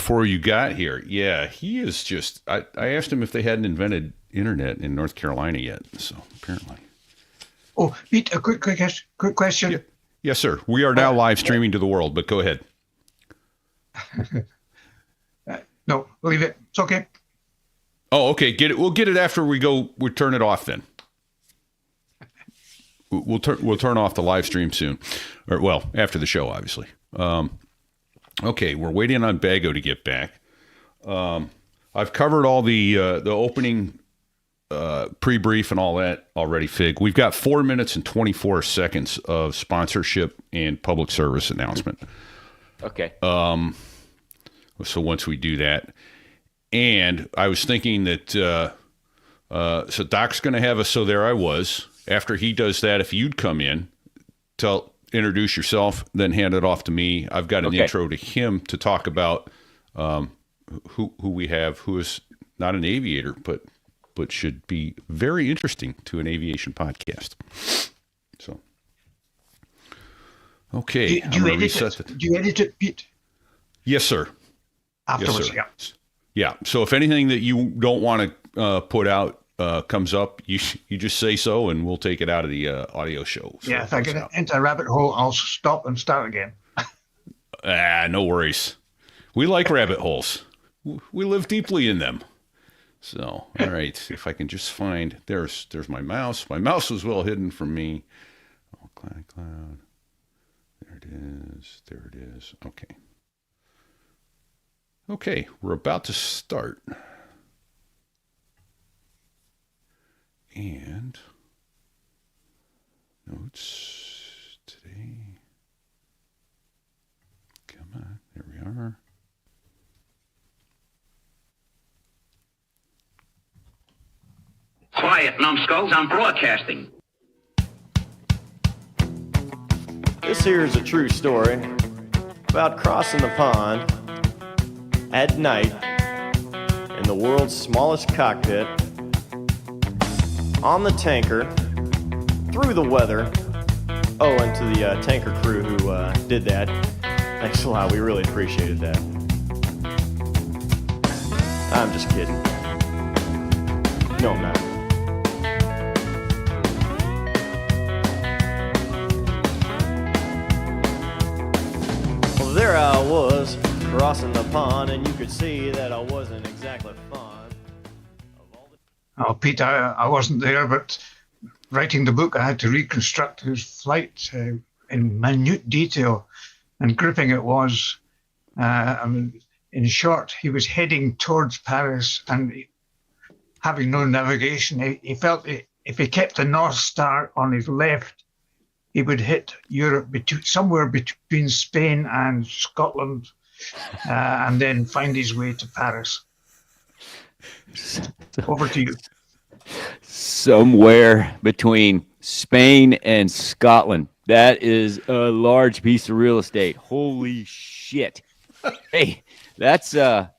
before you got here. Yeah, he is just. I asked him if they hadn't invented internet in North Carolina yet. So apparently. Oh, Pete, a quick question. Yeah. Yes, sir. We are now live streaming to the world, but go ahead. No, leave it. It's okay. Oh, okay. Get it. We'll get it after we turn it off then. We'll turn off the live stream soon, or well, after the show, obviously. Okay, we're waiting on Bago to get back. I've covered all the opening pre-brief and all that already, Fig. We've got 4 minutes and 24 seconds of sponsorship and public service announcement. Okay. So once we do that, and I was thinking that so Doc's going to have a So There I Was. After he does that, if you'd come in, introduce yourself, then hand it off to me. I've got an intro to him to talk about who we have, who is not an aviator, but should be very interesting to an aviation podcast. So, okay. Do you edit it, Pete? Yes, sir. Afterwards, yes, sir. Yeah. So if anything that you don't want to put out comes up, you just say so, and we'll take it out of the audio show. So yeah, if I get into a rabbit hole, I'll stop and start again. No worries. We like rabbit holes. We live deeply in them. So, all right. If I can just find, there's my mouse. My mouse was well hidden from me. Oh, cloud. There it is. There it is. Okay. Okay, we're about to start. And notes today. Come on, there we are. Quiet, numbskulls, I'm broadcasting. This here is a true story about crossing the pond at night in the world's smallest cockpit on the tanker through the weather. Oh, and to the tanker crew who did that, thanks a lot. We really appreciated that. I'm just kidding. No, I'm not. Well, there I was crossing the pond, and you could see that I wasn't exactly fond of all the... Oh, Pete, I wasn't there, but writing the book, I had to reconstruct his flight in minute detail, and gripping it was. In short, he was heading towards Paris, and having no navigation, he felt if he kept the North Star on his left, he would hit Europe somewhere between Spain and Scotland, and then find his way to Paris. Over to you. Somewhere between Spain and Scotland. That is a large piece of real estate. Holy shit. Hey, that's we're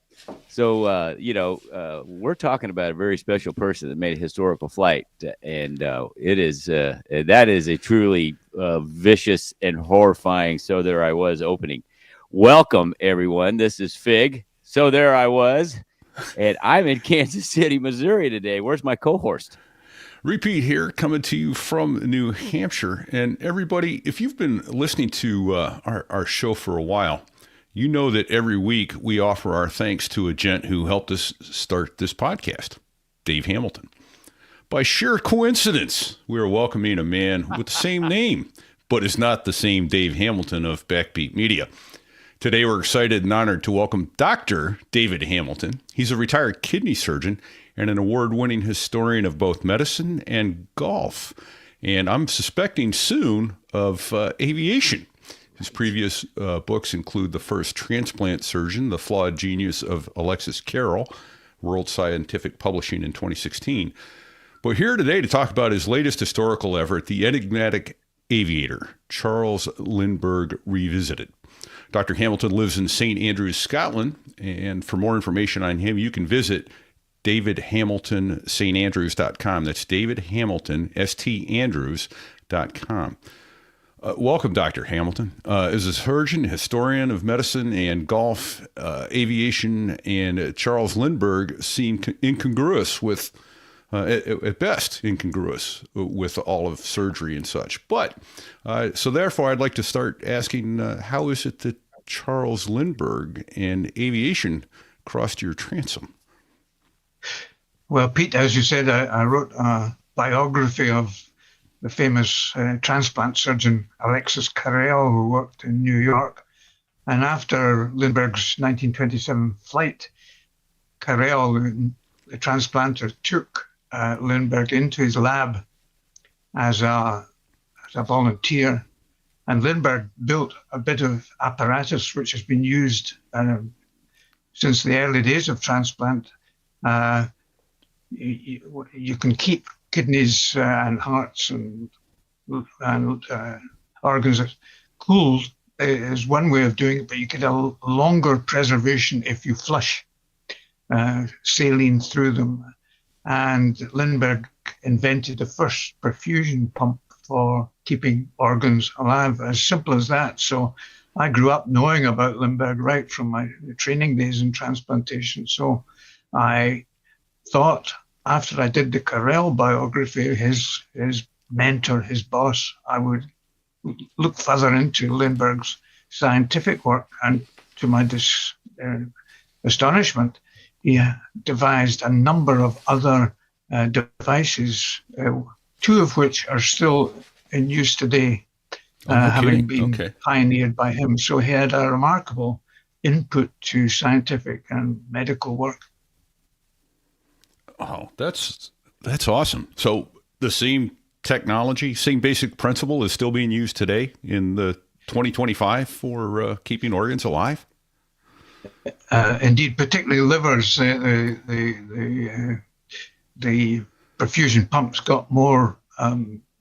talking about a very special person that made a historical flight, and that is a truly vicious and horrifying So There I Was opening. Welcome, everyone. This is Fig. So There I Was, and I'm in Kansas City, Missouri today. Where's my co-host? Repeat here, coming to you from New Hampshire. And everybody, if you've been listening to our show for a while, you know that every week we offer our thanks to a gent who helped us start this podcast, Dave Hamilton. By sheer coincidence, we are welcoming a man with the same name, but is not the same Dave Hamilton of Backbeat Media. Today, we're excited and honored to welcome Dr. David Hamilton. He's a retired kidney surgeon and an award-winning historian of both medicine and golf. And I'm suspecting soon of aviation. His previous books include The First Transplant Surgeon, The Flawed Genius of Alexis Carrel, World Scientific Publishing in 2016. But here today to talk about his latest historical effort, The Enigmatic Aviator, Charles Lindbergh Revisited. Dr. Hamilton lives in St. Andrews, Scotland, and for more information on him, you can visit davidhamiltonstandrews.com. That's davidhamiltonstandrews.com. Welcome, Dr. Hamilton. As a surgeon, historian of medicine and golf, aviation, and Charles Lindbergh seem incongruous with, at best, incongruous with all of surgery and such. But, so therefore, I'd like to start asking, how is it that Charles Lindbergh and aviation crossed your transom? Well, Pete, as you said, I wrote a biography of the famous transplant surgeon Alexis Carrel, who worked in New York. And after Lindbergh's 1927 flight, Carrel, the transplanter, took Lindbergh into his lab as a volunteer. And Lindbergh built a bit of apparatus which has been used since the early days of transplant. You can keep kidneys and hearts and organs cooled is one way of doing it, but you get a longer preservation if you flush saline through them. And Lindbergh invented the first perfusion pump for keeping organs alive, as simple as that. So I grew up knowing about Lindbergh right from my training days in transplantation. So I thought, after I did the Carrel biography, his mentor, his boss, I would look further into Lindbergh's scientific work. And to my astonishment, he devised a number of other devices, two of which are still in use today, having been pioneered by him. So he had a remarkable input to scientific and medical work. Oh, that's awesome. So the same technology, same basic principle is still being used today in the 2025 for keeping organs alive? Indeed, particularly livers. The perfusion pumps got more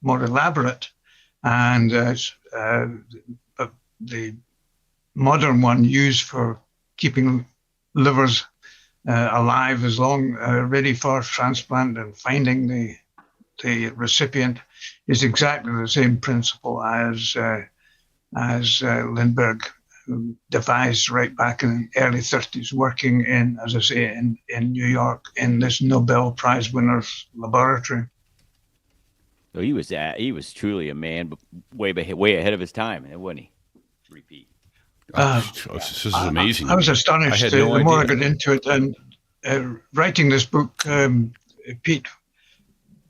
elaborate, and the modern one used for keeping livers alive as long ready for transplant and finding the recipient is exactly the same principle as Lindbergh devised right back in the early 30s, working in, as I say, in New York in this Nobel Prize winner's laboratory. So he was truly a man way ahead of his time, wasn't he? Repeat. This is amazing. I was astonished the more I got into it. And writing this book, Pete,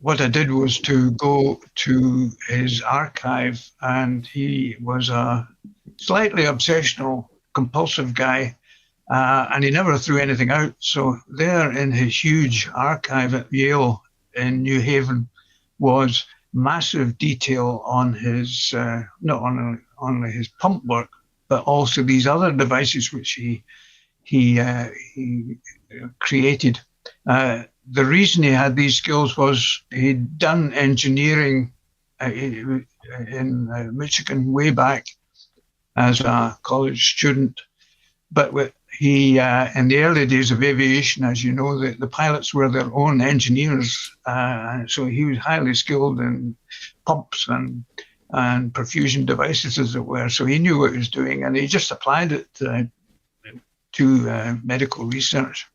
what I did was to go to his archive, and he was a slightly obsessional, compulsive guy, and he never threw anything out. So there in his huge archive at Yale in New Haven was massive detail on his, not only his pump work, but also these other devices which he created. The reason he had these skills was he'd done engineering in Michigan way back as a college student. But he, in the early days of aviation, as you know, the pilots were their own engineers. So he was highly skilled in pumps and perfusion devices, as it were. So he knew what he was doing, and he just applied it to medical research.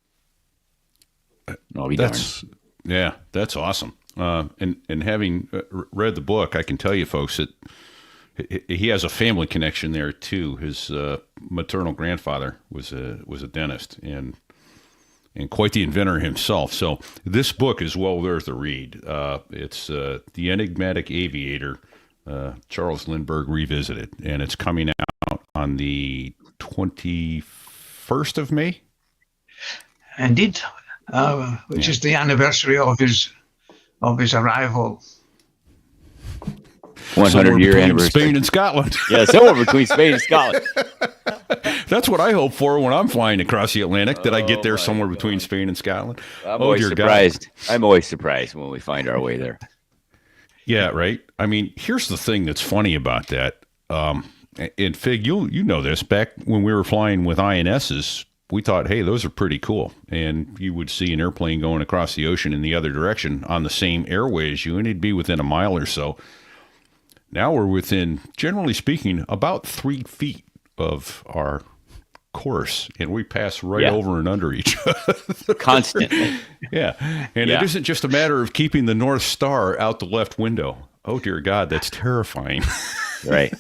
That's awesome. And having read the book, I can tell you, folks, that he has a family connection there too. His maternal grandfather was a dentist and quite the inventor himself. So this book is well worth a read. It's The Enigmatic Aviator, Charles Lindbergh Revisited, and it's coming out on the 21st of May. Indeed. Which is the anniversary of his arrival. 100-year anniversary. Spain and Scotland. Yeah, somewhere between Spain and Scotland. That's what I hope for when I'm flying across the Atlantic, that I get there somewhere between Spain and Scotland. I'm always surprised. I'm always surprised when we find our way there. Yeah, right. I mean, here's the thing that's funny about that. And Fig, you know this. Back when we were flying with INSs, we thought, hey, those are pretty cool. And you would see an airplane going across the ocean in the other direction on the same airway as you, and it'd be within a mile or so. Now we're within, generally speaking, about 3 feet of our course, and we pass right over and under each other. Constantly. Yeah. And it isn't just a matter of keeping the North Star out the left window. Oh, dear God, that's terrifying. Right.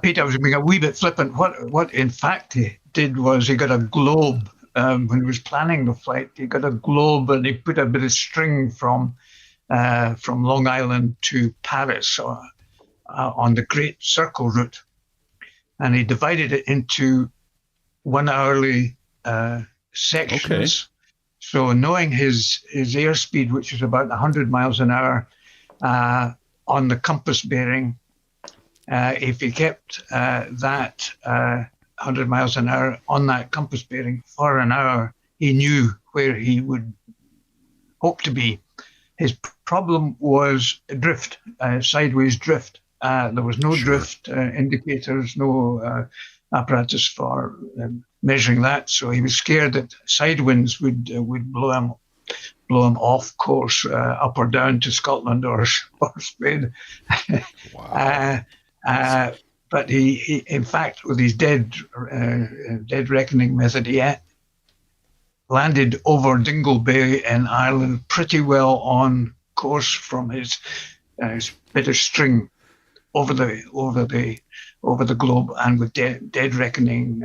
Pete, I was being a wee bit flippant. What in fact he did was he got a globe. When he was planning the flight, he got a globe and he put a bit of string from Long Island to Paris on the Great Circle route. And he divided it into 1 hourly sections. Okay. So knowing his airspeed, which is about 100 miles an hour on the compass bearing, if he kept that 100 miles an hour on that compass bearing for an hour, he knew where he would hope to be. His problem was drift, sideways drift. There was no drift indicators, no apparatus for measuring that. So he was scared that side winds would blow him off course, up or down to Scotland or Spain. Wow. But he, in fact, with his dead reckoning method, he landed over Dingle Bay in Ireland pretty well on course from his bit of string over the globe, and with dead reckoning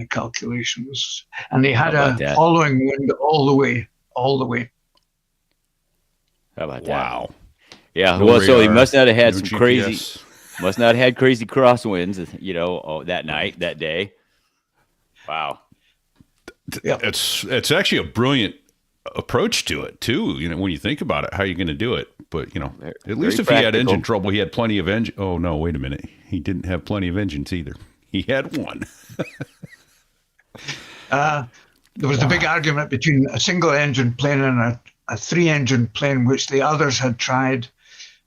calculations. And he had a following wind all the way. How about that? Wow. Yeah. Well, so he must not have had some crazy. Must not have had crazy crosswinds, that day. Wow. It's actually a brilliant approach to it too. When you think about it, how are you going to do it? But at least if he had engine trouble, he had plenty of engine. Oh no, wait a minute. He didn't have plenty of engines either. He had one. There was the big argument between a single engine plane and a 3-engine plane, which the others had tried.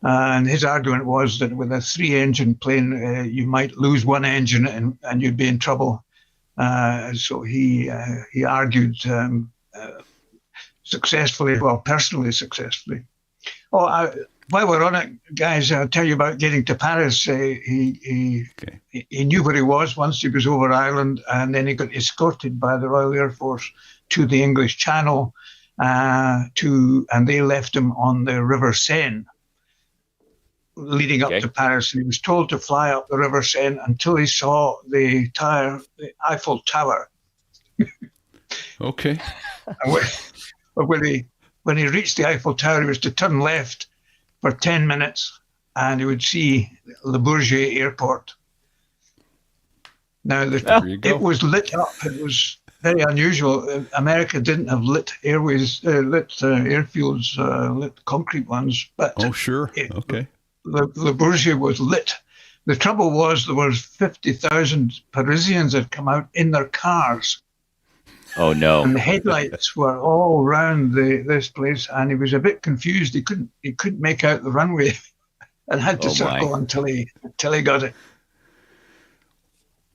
And his argument was that with a 3-engine plane, you might lose one engine and you'd be in trouble. So he argued personally successfully. While we're on it, guys, I'll tell you about getting to Paris. He knew where he was once he was over Ireland, and then he got escorted by the Royal Air Force to the English Channel, and they left him on the River Seine, leading up to Paris. And he was told to fly up the River Seine until he saw the Eiffel Tower. Okay. But when he reached the Eiffel Tower, he was to turn left for 10 minutes and he would see Le Bourget Airport. Now, it was lit up. It was very unusual. America didn't have lit airways, lit airfields, lit concrete ones. But sure. Okay. Le Bourget was lit. The trouble was there was 50,000 Parisians had come out in their cars. Oh no! And the headlights were all around this place, and he was a bit confused. He couldn't make out the runway, and had to circle until he got it.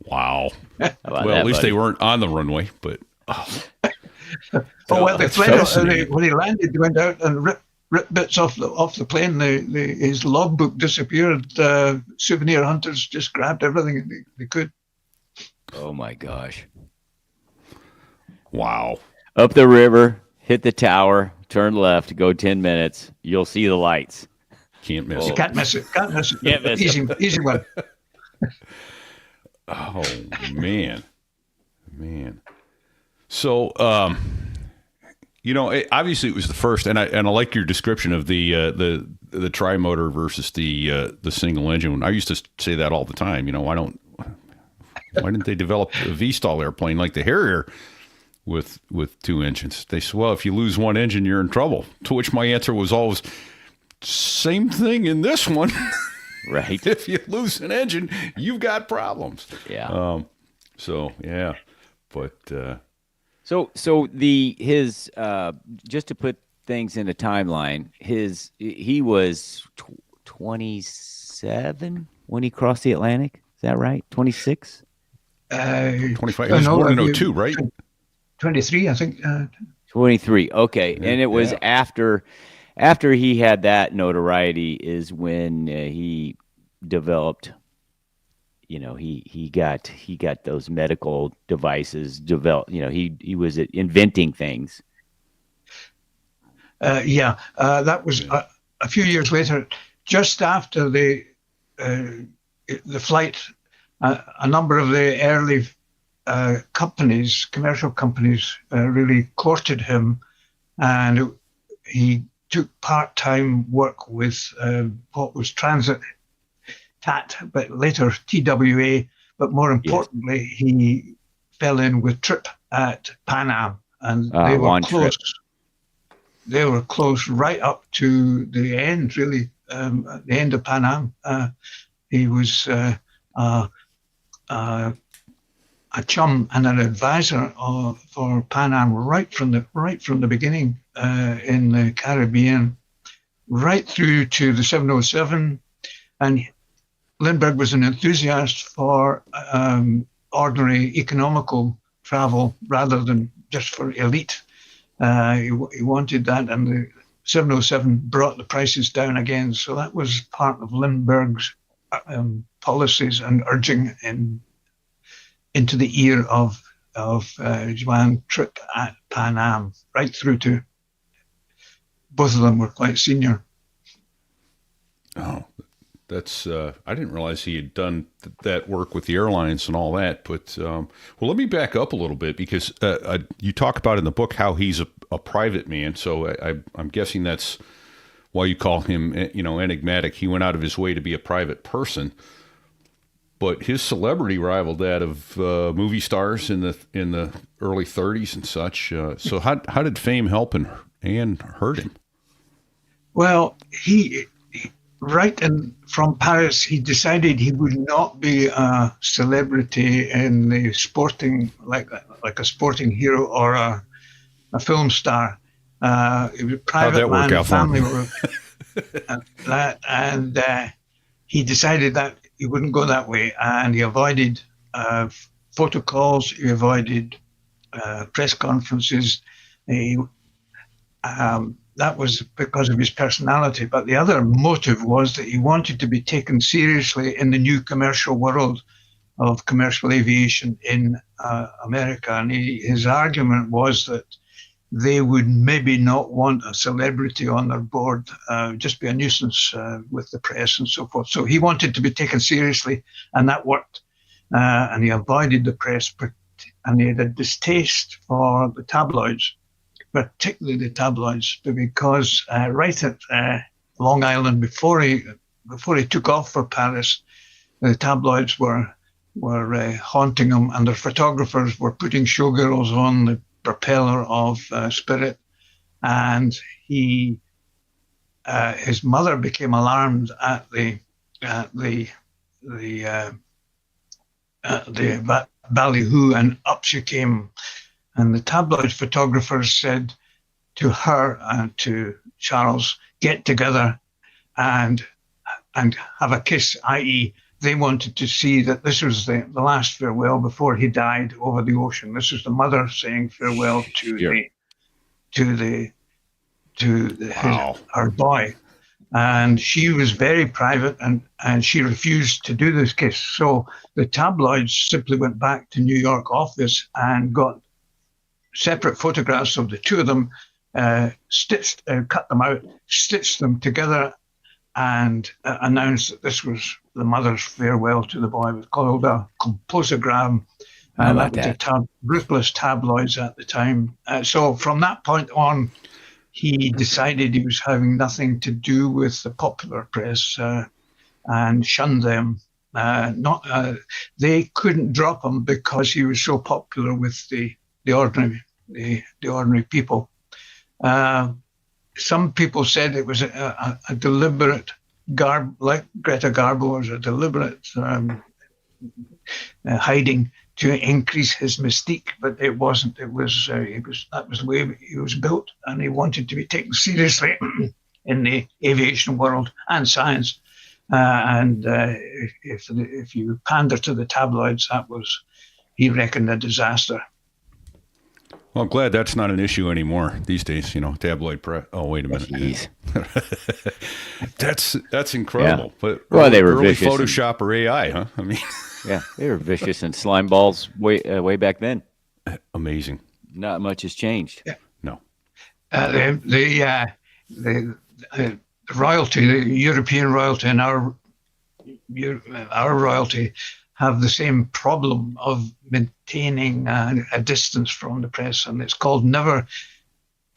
Wow! Well, at least they weren't on the runway, but. When he landed, they went out and ripped bits off the plane. His logbook disappeared. Souvenir hunters just grabbed everything they could. Oh my gosh! Wow. Up the river, hit the tower, turn left, go 10 minutes. You'll see the lights. Can't miss it. You can't miss it. Can't miss it. Easy one. Oh, man. So, obviously it was the first, and I like your description of the tri-motor versus the single engine one. I used to say that all the time. Why didn't they develop a V-stall airplane like the Harrier with 2 engines? They said, well, if you lose one engine, you're in trouble. To which my answer was always, same thing in this one. Right. If you lose an engine, you've got problems. Yeah. But so his just to put things in a timeline, he was 27 when he crossed the Atlantic. Is that right? 26? 25. He was born in 2002, right? 23, I think. 23. Okay. And it was after After he had that notoriety is when he developed, he got those medical devices developed. He was inventing things. That was a few years later, just after the flight. A number of the early commercial companies, really courted him, and he took part-time work with what was Transit TAT, but later TWA. But more importantly, he fell in with Trip at Pan Am, and they were close. Trip. They were close right up to the end, really, at the end of Pan Am. He was a chum and an advisor for Pan Am right from the beginning in the Caribbean, right through to the 707. And Lindbergh was an enthusiast for ordinary economical travel rather than just for elite. He wanted that, and the 707 brought the prices down again. So that was part of Lindbergh's policies and urging into the ear of Joanne Tripp at Pan Am, right through to both of them were quite senior. Oh, that's I didn't realize he had done that work with the airlines and all that. But well, let me back up a little bit, because you talk about in the book how he's a private man. So I'm guessing that's why you call him, enigmatic. He went out of his way to be a private person. But his celebrity rivaled that of movie stars in the early 30s and such. So how did fame help and hurt him? Well, he right from Paris, he decided he would not be a celebrity in the sporting, like a sporting hero or a film star. It was a private man, family work, and he decided that he wouldn't go that way, and he avoided photo calls. He avoided press conferences. That was because of his personality. But the other motive was that he wanted to be taken seriously in the new commercial world of commercial aviation in America. And his argument was that they would maybe not want a celebrity on their board, just be a nuisance with the press and so forth. So he wanted to be taken seriously, and that worked. And he avoided the press, and he had a distaste for the tabloids, particularly the tabloids, because right at Long Island, before he took off for Paris, the tabloids were haunting him, and their photographers were putting showgirls on the propeller of Spirit, and his mother became alarmed at the ballyhoo, and up she came. And the tabloid photographers said to her and to Charles, "Get together and have a kiss," i.e., they wanted to see that this was the last farewell before he died over the ocean. This was the mother saying farewell to her boy. And she was very private, and she refused to do this kiss. So the tabloids simply went back to New York office and got separate photographs of the two of them, cut them out, stitched them together, and announced that this was the mother's farewell to the boy. It was called a composogram. That was ruthless tabloids at the time. So from that point on, he decided he was having nothing to do with the popular press and shunned them. They couldn't drop him because he was so popular with the ordinary people. Some people said it was a deliberate like Greta Garbo was a deliberate hiding to increase his mystique, but it wasn't. That was the way he was built, and he wanted to be taken seriously in the aviation world and science. If you pander to the tabloids, that was, he reckoned, a disaster. Well, I'm glad that's not an issue anymore these days. Tabloid press. Oh, wait a minute. Jeez. That's incredible. Yeah. But Well, they were early vicious Photoshop or AI, huh? I mean, Yeah, they were vicious and slime balls way back then. amazing. Not much has changed. No. The royalty, the European royalty, and our royalty have the same problem of maintaining a distance from the press, and it's called never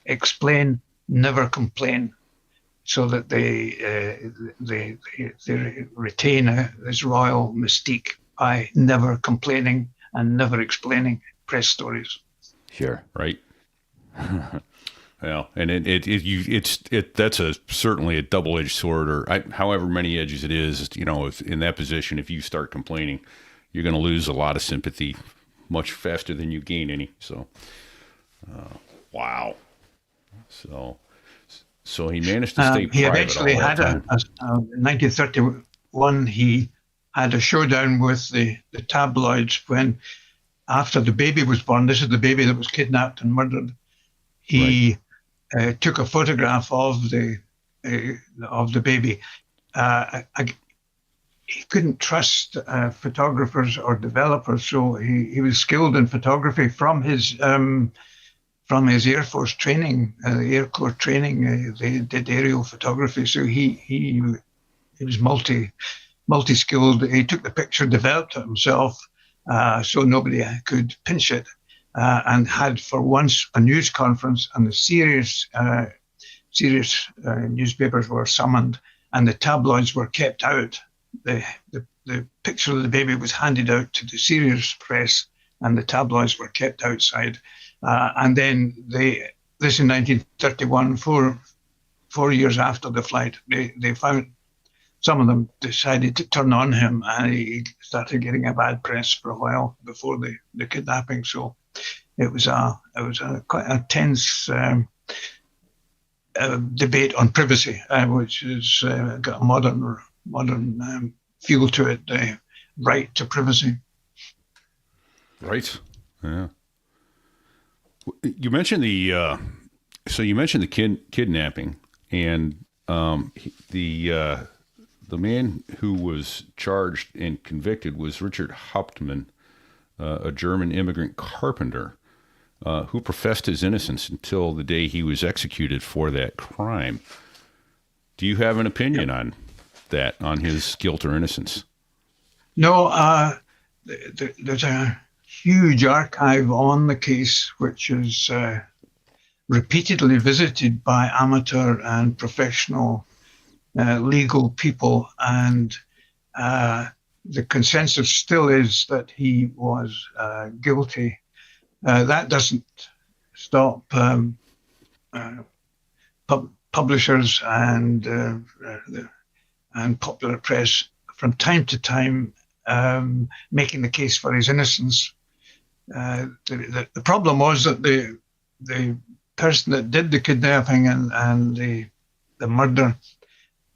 explain, never complain, so that they retain this royal mystique by never complaining and never explaining press stories. Sure. Right. Well, and that's certainly a double-edged sword, or however many edges it is. If in that position, if you start complaining, you're going to lose a lot of sympathy much faster than you gain any. So, wow. So he managed to stay he private. eventually had in 1931. He had a showdown with the tabloids when, after the baby was born. This is the baby that was kidnapped and murdered. He took a photograph of the baby. He couldn't trust photographers or developers, so he was skilled in photography from his Air Force training, Air Corps training. They did aerial photography, so he was multi-skilled. He took the picture, developed it himself, so nobody could pinch it. And had for once a news conference, and the serious newspapers were summoned, and the tabloids were kept out. The picture of the baby was handed out to the serious press, and the tabloids were kept outside. And then this in 1931, 4 years after the flight, they found some of them decided to turn on him, and he started getting a bad press for a while before the kidnapping. So it was quite a tense debate on privacy, which has got a modern feel to it. The right to privacy. Right. Yeah. You mentioned the kidnapping, and the man who was charged and convicted was Richard Hauptmann, a German immigrant carpenter, who professed his innocence until the day he was executed for that crime. Do you have an opinion on that, on his guilt or innocence? No, there's a huge archive on the case, which is repeatedly visited by amateur and professional legal people, and the consensus still is that he was guilty. That doesn't stop publishers and popular press from time to time making the case for his innocence. The problem was that the person that did the kidnapping and the murder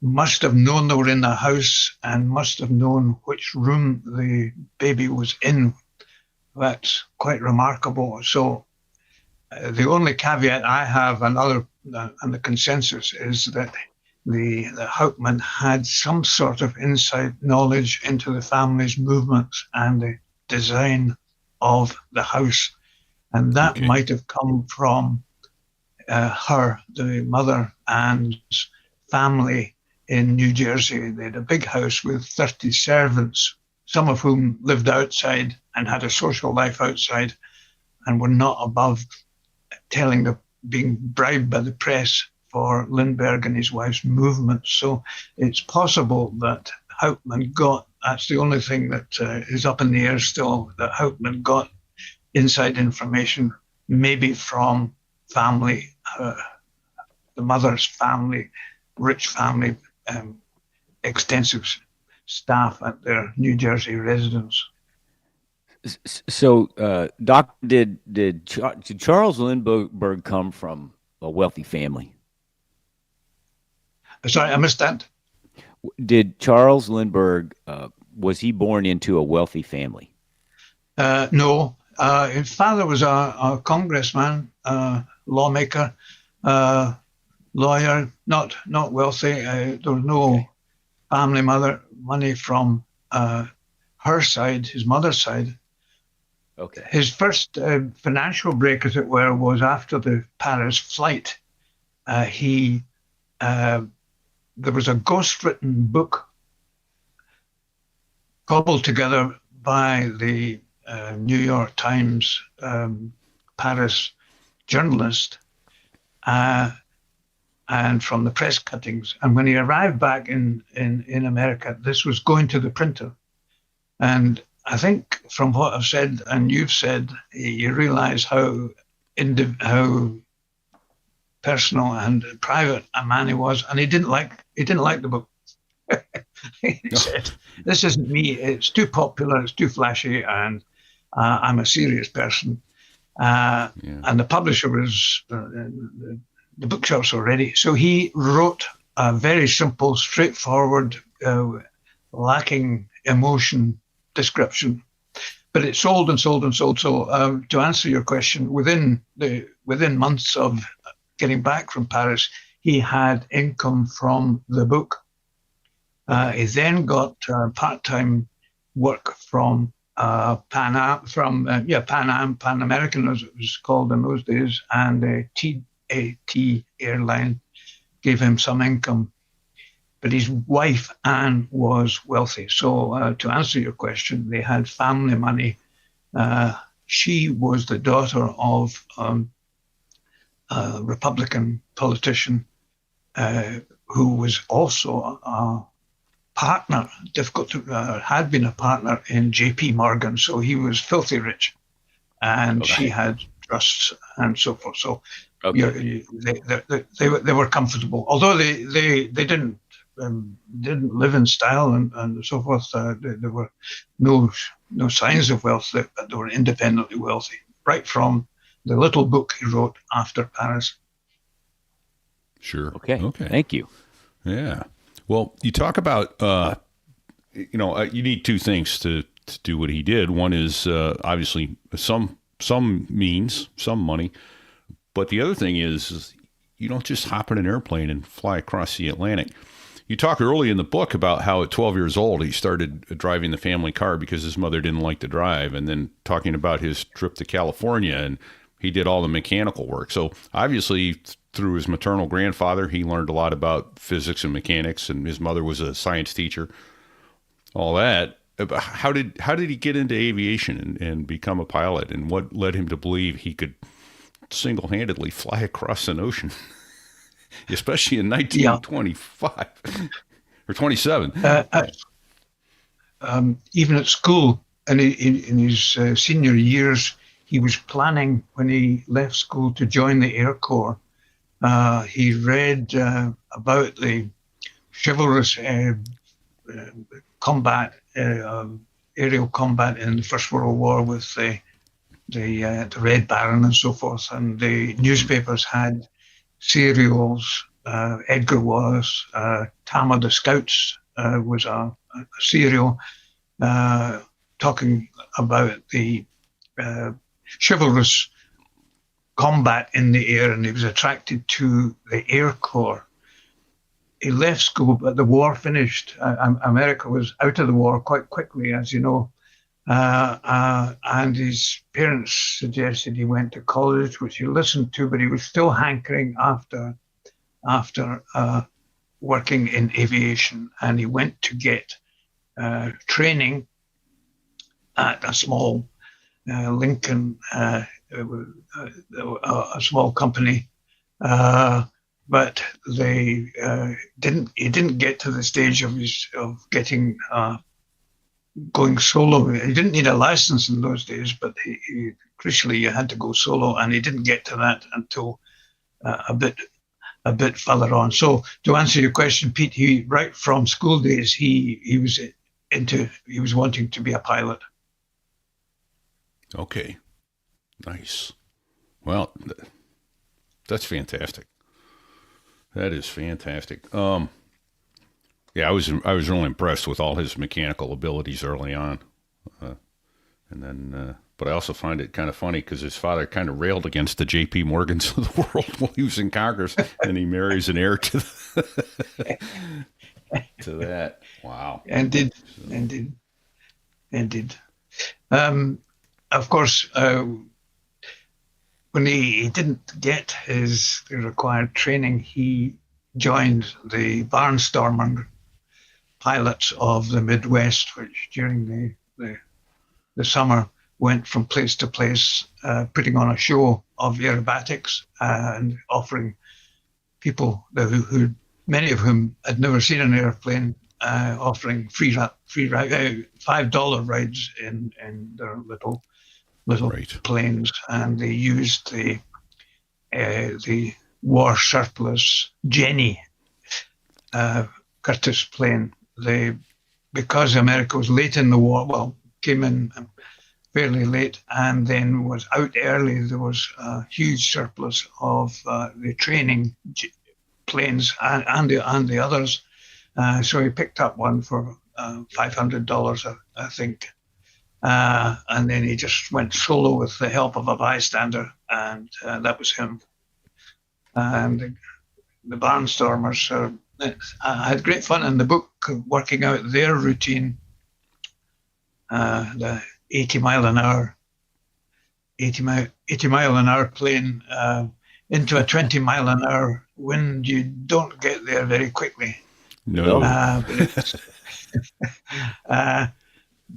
must have known they were in the house and must have known which room the baby was in. That's quite remarkable. So the only caveat I have, and the consensus, is that the Hauptmann had some sort of inside knowledge into the family's movements and the design of the house, and that might have come from her, the mother, and family in New Jersey. They had a big house with 30 servants, some of whom lived outside and had a social life outside, and were not above being bribed by the press for Lindbergh and his wife's movements. So it's possible that Hauptmann that's the only thing that is up in the air still, that Hauptmann got inside information, maybe from family, the mother's family, rich family, extensive staff at their New Jersey residence. So, Doc, did Charles Lindbergh come from a wealthy family? Sorry, I missed that. Did Charles Lindbergh, was he born into a wealthy family? No, His father was a congressman, lawmaker, lawyer, not wealthy. There was no family money from her side, his mother's side. Okay. His first financial break, as it were, was after the Paris flight. There was a ghostwritten book cobbled together by the New York Times Paris journalist and from the press cuttings. And when he arrived back in America, this was going to the printer. And I think from what I've said and you've said, you realize how personal and private a man he was. And he didn't like the book. He said, "This isn't me. It's too popular. It's too flashy, and I'm a serious person." And the publisher was the bookshops were ready, so he wrote a very simple, straightforward, lacking emotion description. But it sold and sold and sold. So to answer your question, within months of getting back from Paris, he had income from the book. He then got part-time work from Pan American, as it was called in those days, and TAT airline gave him some income. But his wife, Anne, was wealthy. So to answer your question, they had family money. She was the daughter of a Republican politician who was also a partner, had been a partner in J.P. Morgan, so he was filthy rich, and she had trusts and so forth. So they were comfortable, although they didn't live in style and so forth. There were no signs of wealth, but they were independently wealthy, right from the little book he wrote after Paris. Sure. Okay. Thank you. Yeah. Well, you talk about, you need two things to do what he did. One is obviously some means, some money. But the other thing is you don't just hop in an airplane and fly across the Atlantic. You talk early in the book about how at 12 years old, he started driving the family car because his mother didn't like to drive, and then talking about his trip to California, and he did all the mechanical work. So obviously through his maternal grandfather, he learned a lot about physics and mechanics, and his mother was a science teacher, all that. How did he get into aviation and become a pilot, and what led him to believe he could single-handedly fly across an ocean, especially in 1925 or 27? Even at school, and in his senior years, he was planning, when he left school, to join the Air Corps. He read about the chivalrous combat, aerial combat in the First World War with the Red Baron and so forth. And the newspapers had serials. Edgar Wallace, Tama the Scouts was a serial talking about the chivalrous combat in the air, and he was attracted to the Air Corps. He left school, but the war finished. America was out of the war quite quickly, as you know, and his parents suggested he went to college, which he listened to, but he was still hankering after working in aviation, and he went to get training at a small Lincoln, a small company, but he didn't get to the stage of getting going solo. He didn't need a license in those days, but crucially you had to go solo, and he didn't get to that until a bit further on. So to answer your question, Pete, he right from school days he was wanting to be a pilot. Okay, nice. Well, that's fantastic. That is fantastic. Yeah, I was really impressed with all his mechanical abilities early on, and then But I also find it kind of funny because his father kind of railed against the J.P. Morgans of the world while he was in Congress, and he marries an heir to to that. Wow. Indeed. Of course, when he didn't get the required training, he joined the barnstormer pilots of the Midwest, which during the summer went from place to place, putting on a show of aerobatics and offering people who many of whom had never seen an airplane, offering free $5 rides in their little Right. planes, and they used the war surplus Jenny Curtiss plane. Because America was late in the war, came in fairly late and then was out early, there was a huge surplus of the training planes and the others. So he picked up one for $500, I think. And then he just went solo with the help of a bystander, and that was him. And the barnstormers, I had great fun in the book working out their routine. The 80 mile an hour plane into a 20 mile an hour wind. You don't get there very quickly. No.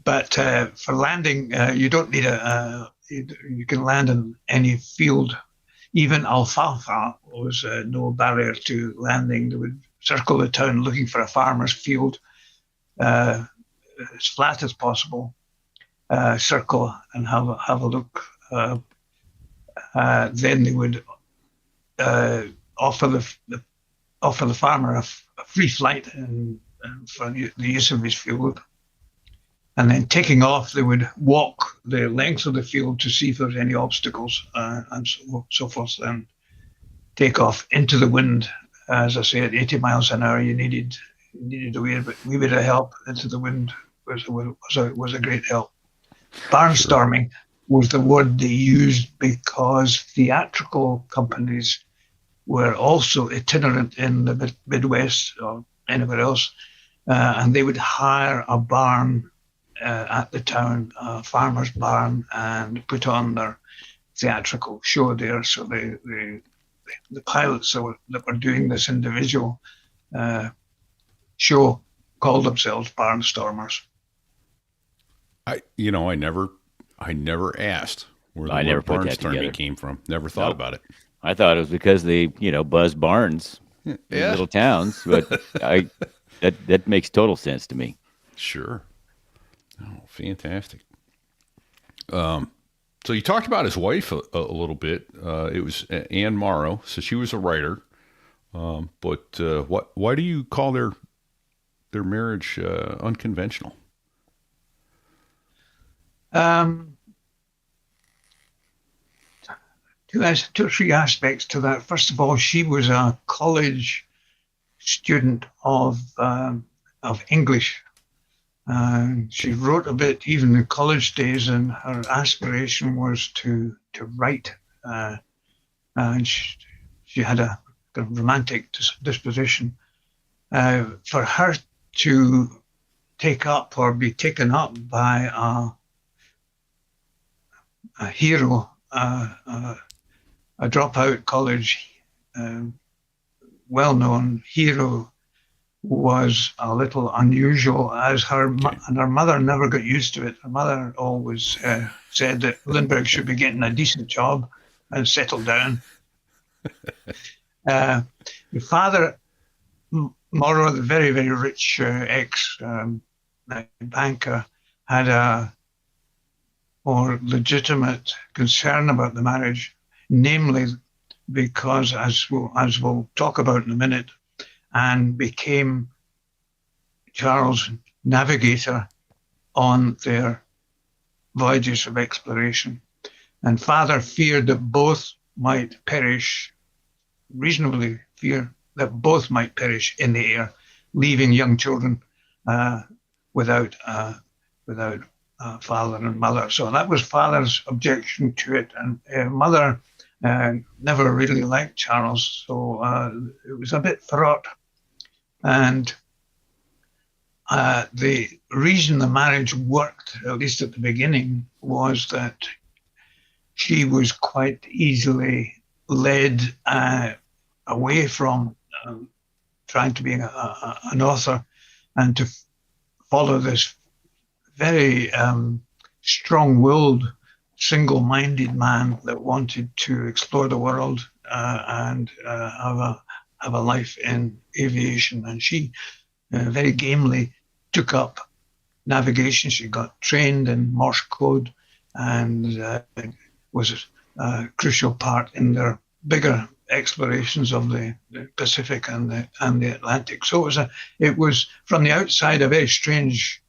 But for landing, you don't need you can land in any field. Even alfalfa was no barrier to landing. They would circle the town looking for a farmer's field as flat as possible. Circle and have a look. Then they would offer the farmer a free flight and for the use of his field. And then taking off, they would walk the length of the field to see if there's any obstacles and so forth. Then take off into the wind. As I say, at 80 miles an hour, you needed a wee bit of help. Into the wind was a great help. Barnstorming was the word they used because theatrical companies were also itinerant in the Midwest or anywhere else, and they would hire a barn at the town, a farmer's barn, and put on their theatrical show there. So the pilots that were doing this individual show called themselves barnstormers. I never asked where the word barnstorming came from. Never thought about it. I thought it was because they, buzz barns in little towns, but that makes total sense to me. Sure. Oh, fantastic. So you talked about his wife a little bit. It was Anne Morrow, so she was a writer. But why do you call their marriage unconventional? Two or three aspects to that. First of all, she was a college student of English. She wrote a bit even in college days, and her aspiration was to write. And she had a romantic disposition. For her to take up or be taken up by a hero, a dropout college, well-known hero, was a little unusual, as and her mother never got used to it. Her mother always said that Lindbergh should be getting a decent job and settle down. The father, Morrow, the very, very rich ex-banker, had a more legitimate concern about the marriage, namely because, as we'll talk about in a minute, and became Charles' navigator on their voyages of exploration. And father feared that both might perish, reasonably fear that both might perish in the air, leaving young children without father and mother. So that was father's objection to it. And mother never really liked Charles, so it was a bit fraught. And the reason the marriage worked, at least at the beginning, was that she was quite easily led away from trying to be an author and to follow this very strong-willed, single-minded man that wanted to explore the world and have a life in aviation. And she very gamely took up navigation. She got trained in Morse code and was a crucial part in their bigger explorations of the Pacific and the Atlantic. So it was from the outside a very strange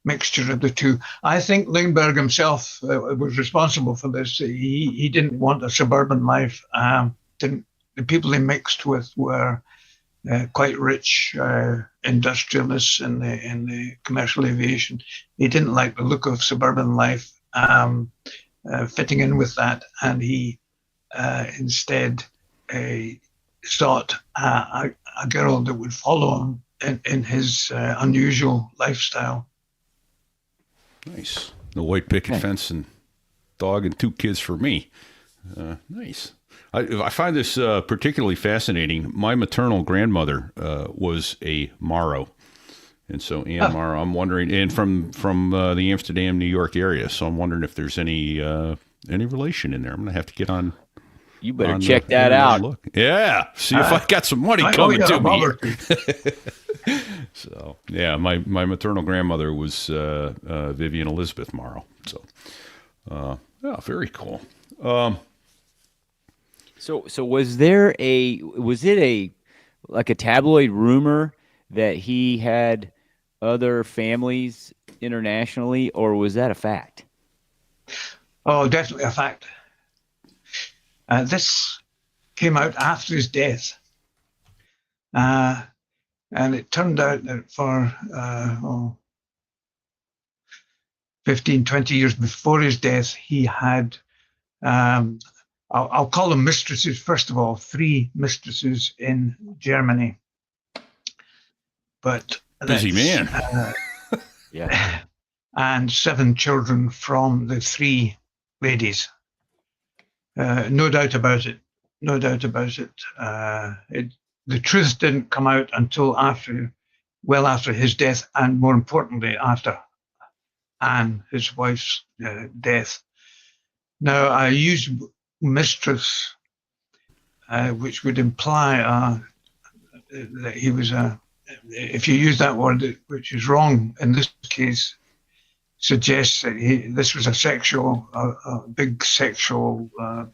mixture of the two. I think Lindbergh himself was responsible for this. He didn't want a suburban life. The people he mixed with were quite rich industrialists in the commercial aviation. He didn't like the look of suburban life fitting in with that, and he instead sought a girl that would follow him in his unusual lifestyle. Nice. The white picket fence and dog and 2 kids for me. Nice. I find this particularly fascinating. My maternal grandmother was a Morrow. And so Anne Morrow, I'm wondering, and from the Amsterdam, New York area. So I'm wondering if there's any relation in there. I'm going to have to get on. You better check that out. Look. Yeah. See if I got some money coming to me. So, yeah, my maternal grandmother was Vivian Elizabeth Morrow. So, yeah, very cool. So was it like a tabloid rumor that he had other families internationally, or was that a fact? Oh, definitely a fact. This came out after his death. And it turned out that for 15, 20 years before his death, he had, I'll call them mistresses, first of all, 3 mistresses in Germany. But busy man. Yeah. And 7 children from the 3 ladies. No doubt about it. No doubt about it. The truth didn't come out until well after his death, and more importantly, after Anne, his wife's death. Now, I use mistress, which would imply that he was if you use that word, which is wrong in this case, suggests that this was a big sexual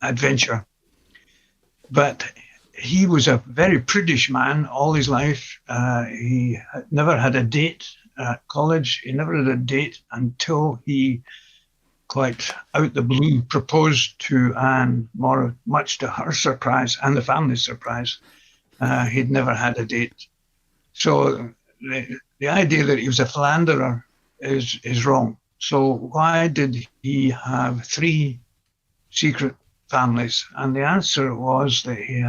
adventure. But he was a very prudish man all his life. He never had a date at college. He never had a date until he, quite out the blue, proposed to Anne Morrow, much to her surprise and the family's surprise. He'd never had a date. So the idea that he was a philanderer is wrong. So why did he have 3 secret families? And the answer was that he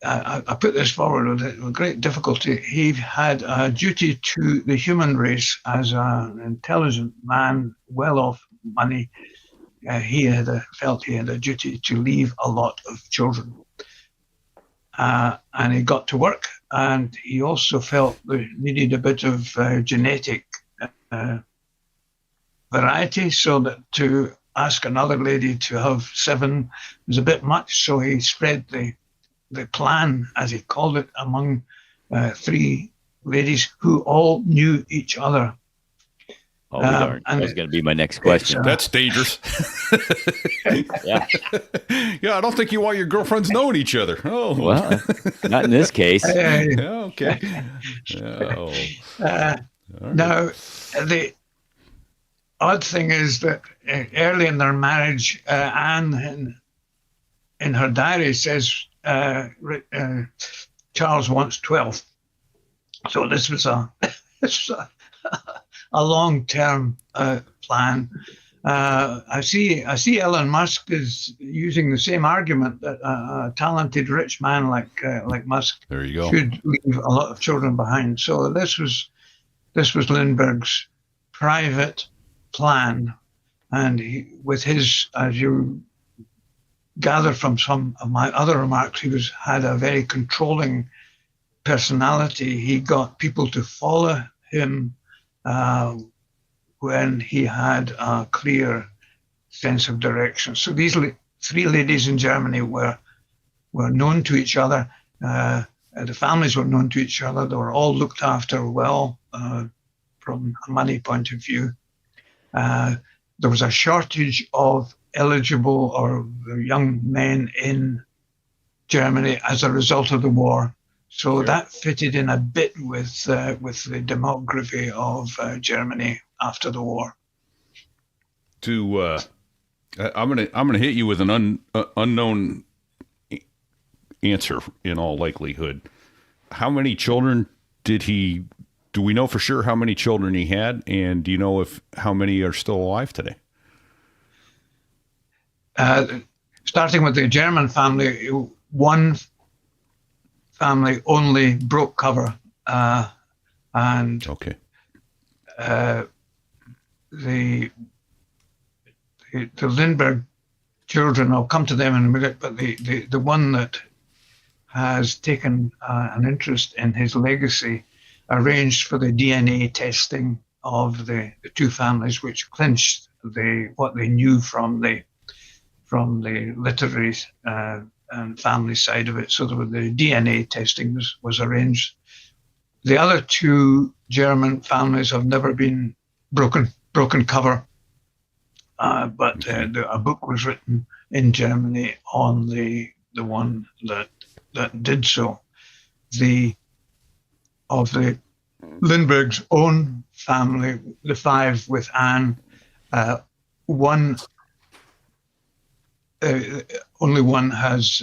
I put this forward with great difficulty. He had a duty to the human race as an intelligent man, well off money. He felt he had a duty to leave a lot of children. And he got to work, and he also felt they needed a bit of genetic variety, so that to ask another lady to have 7 was a bit much. So he spread the plan, as he called it, among 3 ladies who all knew each other. Oh, darn. That was going to be my next question. That's dangerous. Yeah. Yeah, I don't think you want your girlfriends knowing each other. Oh, well, not in this case. Okay. Oh. Right. Now, the odd thing is that early in their marriage, Anne, in her diary, says Charles wants 12. So this was this was a long-term plan. I see Elon Musk is using the same argument that a talented rich man like Musk There you go. should leave a lot of children behind. So this was Lindbergh's private plan, and with his, as you gather from some of my other remarks, he had a very controlling personality. He got people to follow him when he had a clear sense of direction. So these three ladies in Germany were known to each other. The families were known to each other. They were all looked after well from a money point of view. There was a shortage of eligible or young men in Germany as a result of the war. So that fitted in a bit with the demography of Germany after the war. I'm gonna hit you with an unknown answer in all likelihood. How many children do we know for sure how many children he had, and do you know how many are still alive today? Starting with the German family, one family only broke cover, and okay. The Lindbergh children, I'll come to them in a minute, but the one that has taken an interest in his legacy arranged for the DNA testing of the two families, which clinched what they knew from the literary and family side of it. So the DNA testing was arranged. The other two German families have never been broken cover, but a book was written in Germany on the one that did so. Of the Lindbergh's own family, the five with Anne, only one has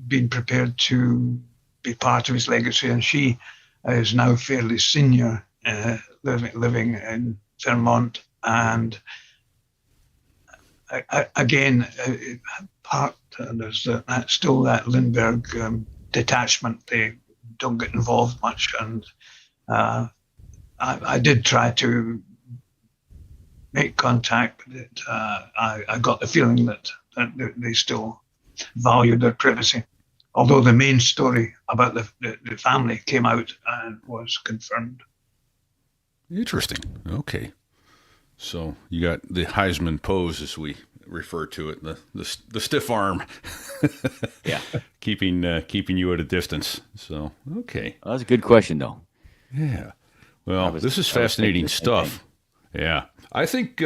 been prepared to be part of his legacy, and she is now fairly senior, living in Vermont. And again, there's still that Lindbergh detachment. They don't get involved much, and I did try to make contact, but I got the feeling that they still value their privacy. Although the main story about the family came out and was confirmed. Interesting. Okay. So you got the Heisman pose, as we refer to it, the stiff arm. Yeah. Keeping you at a distance. So, okay. Well, that's a good question, though. Yeah. Well, this is fascinating stuff. Yeah. I think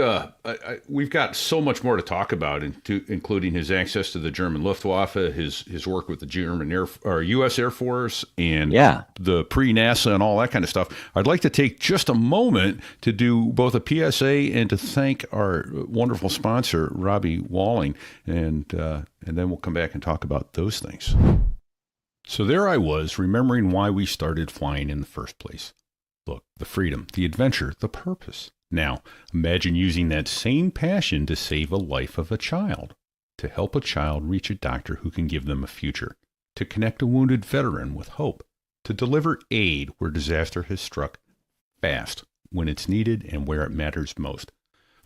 we've got so much more to talk about, including his access to the German Luftwaffe, his work with the German U.S. Air Force, and the pre-NASA and all that kind of stuff. I'd like to take just a moment to do both a PSA and to thank our wonderful sponsor, Robbie Walling, and then we'll come back and talk about those things. So there I was, remembering why we started flying in the first place. Look, the freedom, the adventure, the purpose. Now, imagine using that same passion to save a life of a child, to help a child reach a doctor who can give them a future, to connect a wounded veteran with hope, to deliver aid where disaster has struck, fast, when it's needed and where it matters most.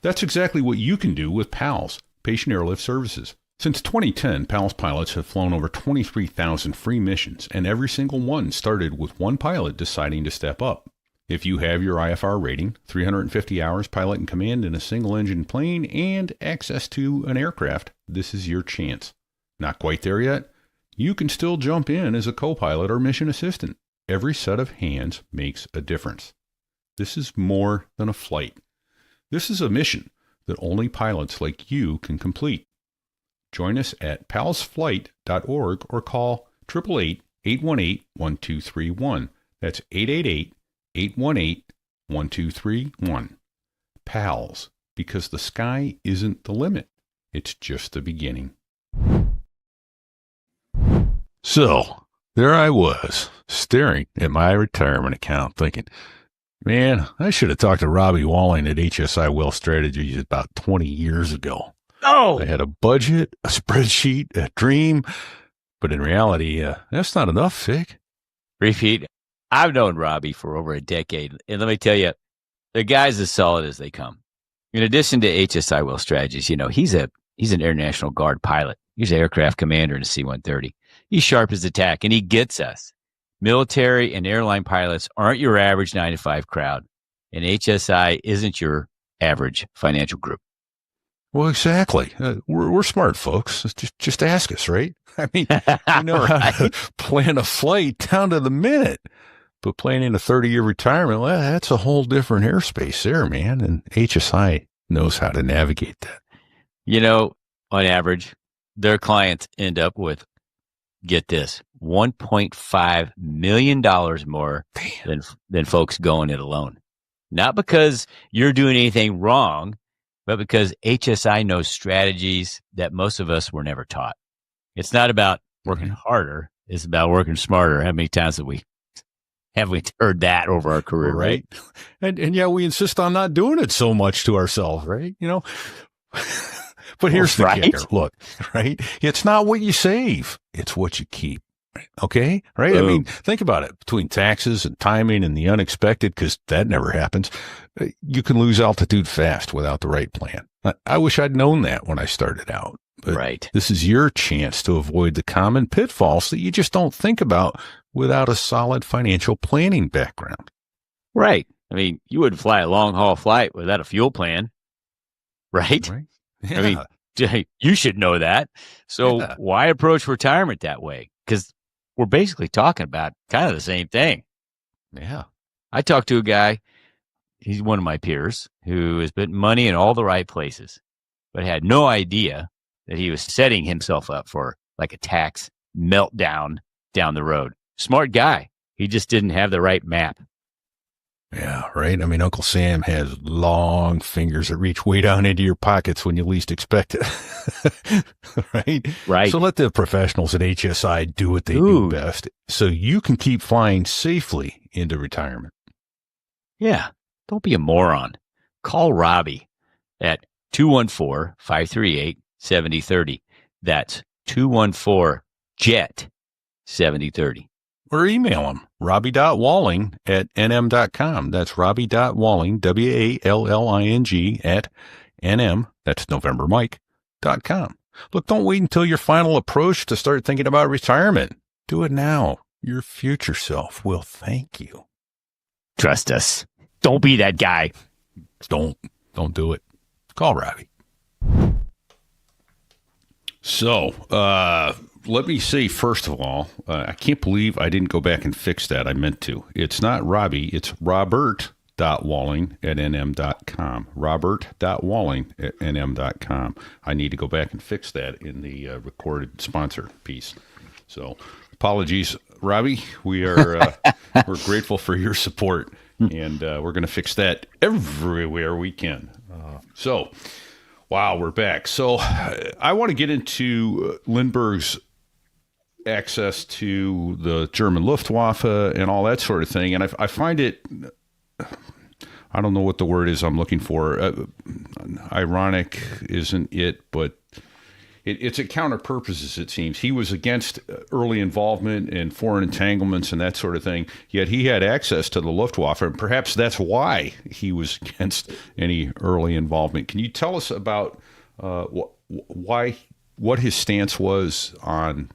That's exactly what you can do with PALS, Patient Airlift Services. Since 2010, PALS pilots have flown over 23,000 free missions, and every single one started with one pilot deciding to step up. If you have your IFR rating, 350 hours pilot in command in a single-engine plane, and access to an aircraft, this is your chance. Not quite there yet? You can still jump in as a co-pilot or mission assistant. Every set of hands makes a difference. This is more than a flight. This is a mission that only pilots like you can complete. Join us at palsflight.org or call 888-818-1231. That's 888-818-1231. PALS, because the sky isn't the limit. It's just the beginning. So, there I was, staring at my retirement account, thinking, man, I should have talked to Robbie Walling at HSI Wealth Strategies about 20 years ago. Oh, I had a budget, a spreadsheet, a dream, but in reality, that's not enough, Vic. repeat. I've known Robbie for over a decade, and let me tell you, the guy's as solid as they come. In addition to HSI Wealth Strategies, he's an Air National Guard pilot. He's an aircraft commander in a C-130. He's sharp as a tack, and he gets us. Military and airline pilots aren't your average 9-to-5 crowd, and HSI isn't your average financial group. Well, exactly. We're smart folks. Just ask us, right? I mean, we know how to plan a flight down to the minute. But planning a 30-year retirement, well, that's a whole different airspace there, man. And HSI knows how to navigate that. On average, their clients end up with, get this, $1.5 million more than folks going it alone. Not because you're doing anything wrong, but because HSI knows strategies that most of us were never taught. It's not about working harder. It's about working smarter. How many times have we heard that over our career, right? And yeah, we insist on not doing it so much to ourselves, right? But here's the kicker. Look, right? It's not what you save. It's what you keep. Okay? Right? I mean, think about it. Between taxes and timing and the unexpected, because that never happens, you can lose altitude fast without the right plan. I wish I'd known that when I started out. But this is your chance to avoid the common pitfalls that you just don't think about without a solid financial planning background. Right. I mean, you wouldn't fly a long-haul flight without a fuel plan, right? Yeah. I mean, you should know that. So why approach retirement that way? Because we're basically talking about kind of the same thing. Yeah. I talked to a guy, he's one of my peers, who has put money in all the right places, but had no idea that he was setting himself up for like a tax meltdown down the road. Smart guy. He just didn't have the right map. Yeah, right. I mean, Uncle Sam has long fingers that reach way down into your pockets when you least expect it. Right. So let the professionals at HSI do what they do best so you can keep flying safely into retirement. Yeah. Don't be a moron. Call Robbie at 214-538-7030. That's 214-JET-7030. Or email him, robbie.walling@nm.com. That's robbie.walling, WALLING @NM, that's November Mike.com. Look, don't wait until your final approach to start thinking about retirement. Do it now. Your future self will thank you. Trust us. Don't be that guy. Don't do it. Call Robbie. So, let me say, first of all, I can't believe I didn't go back and fix that. I meant to. It's not Robbie. It's robert.walling@nm.com. robert.walling@nm.com. I need to go back and fix that in the recorded sponsor piece. So, apologies, Robbie. We are we're grateful for your support, and we're going to fix that everywhere we can. Wow, we're back. So I want to get into Lindbergh's access to the German Luftwaffe and all that sort of thing. And I find it, I don't know what the word is I'm looking for. Ironic isn't it, but it's at counter purposes, it seems. He was against early involvement in foreign entanglements and that sort of thing, yet he had access to the Luftwaffe, and perhaps that's why he was against any early involvement. Can you tell us about what his stance was on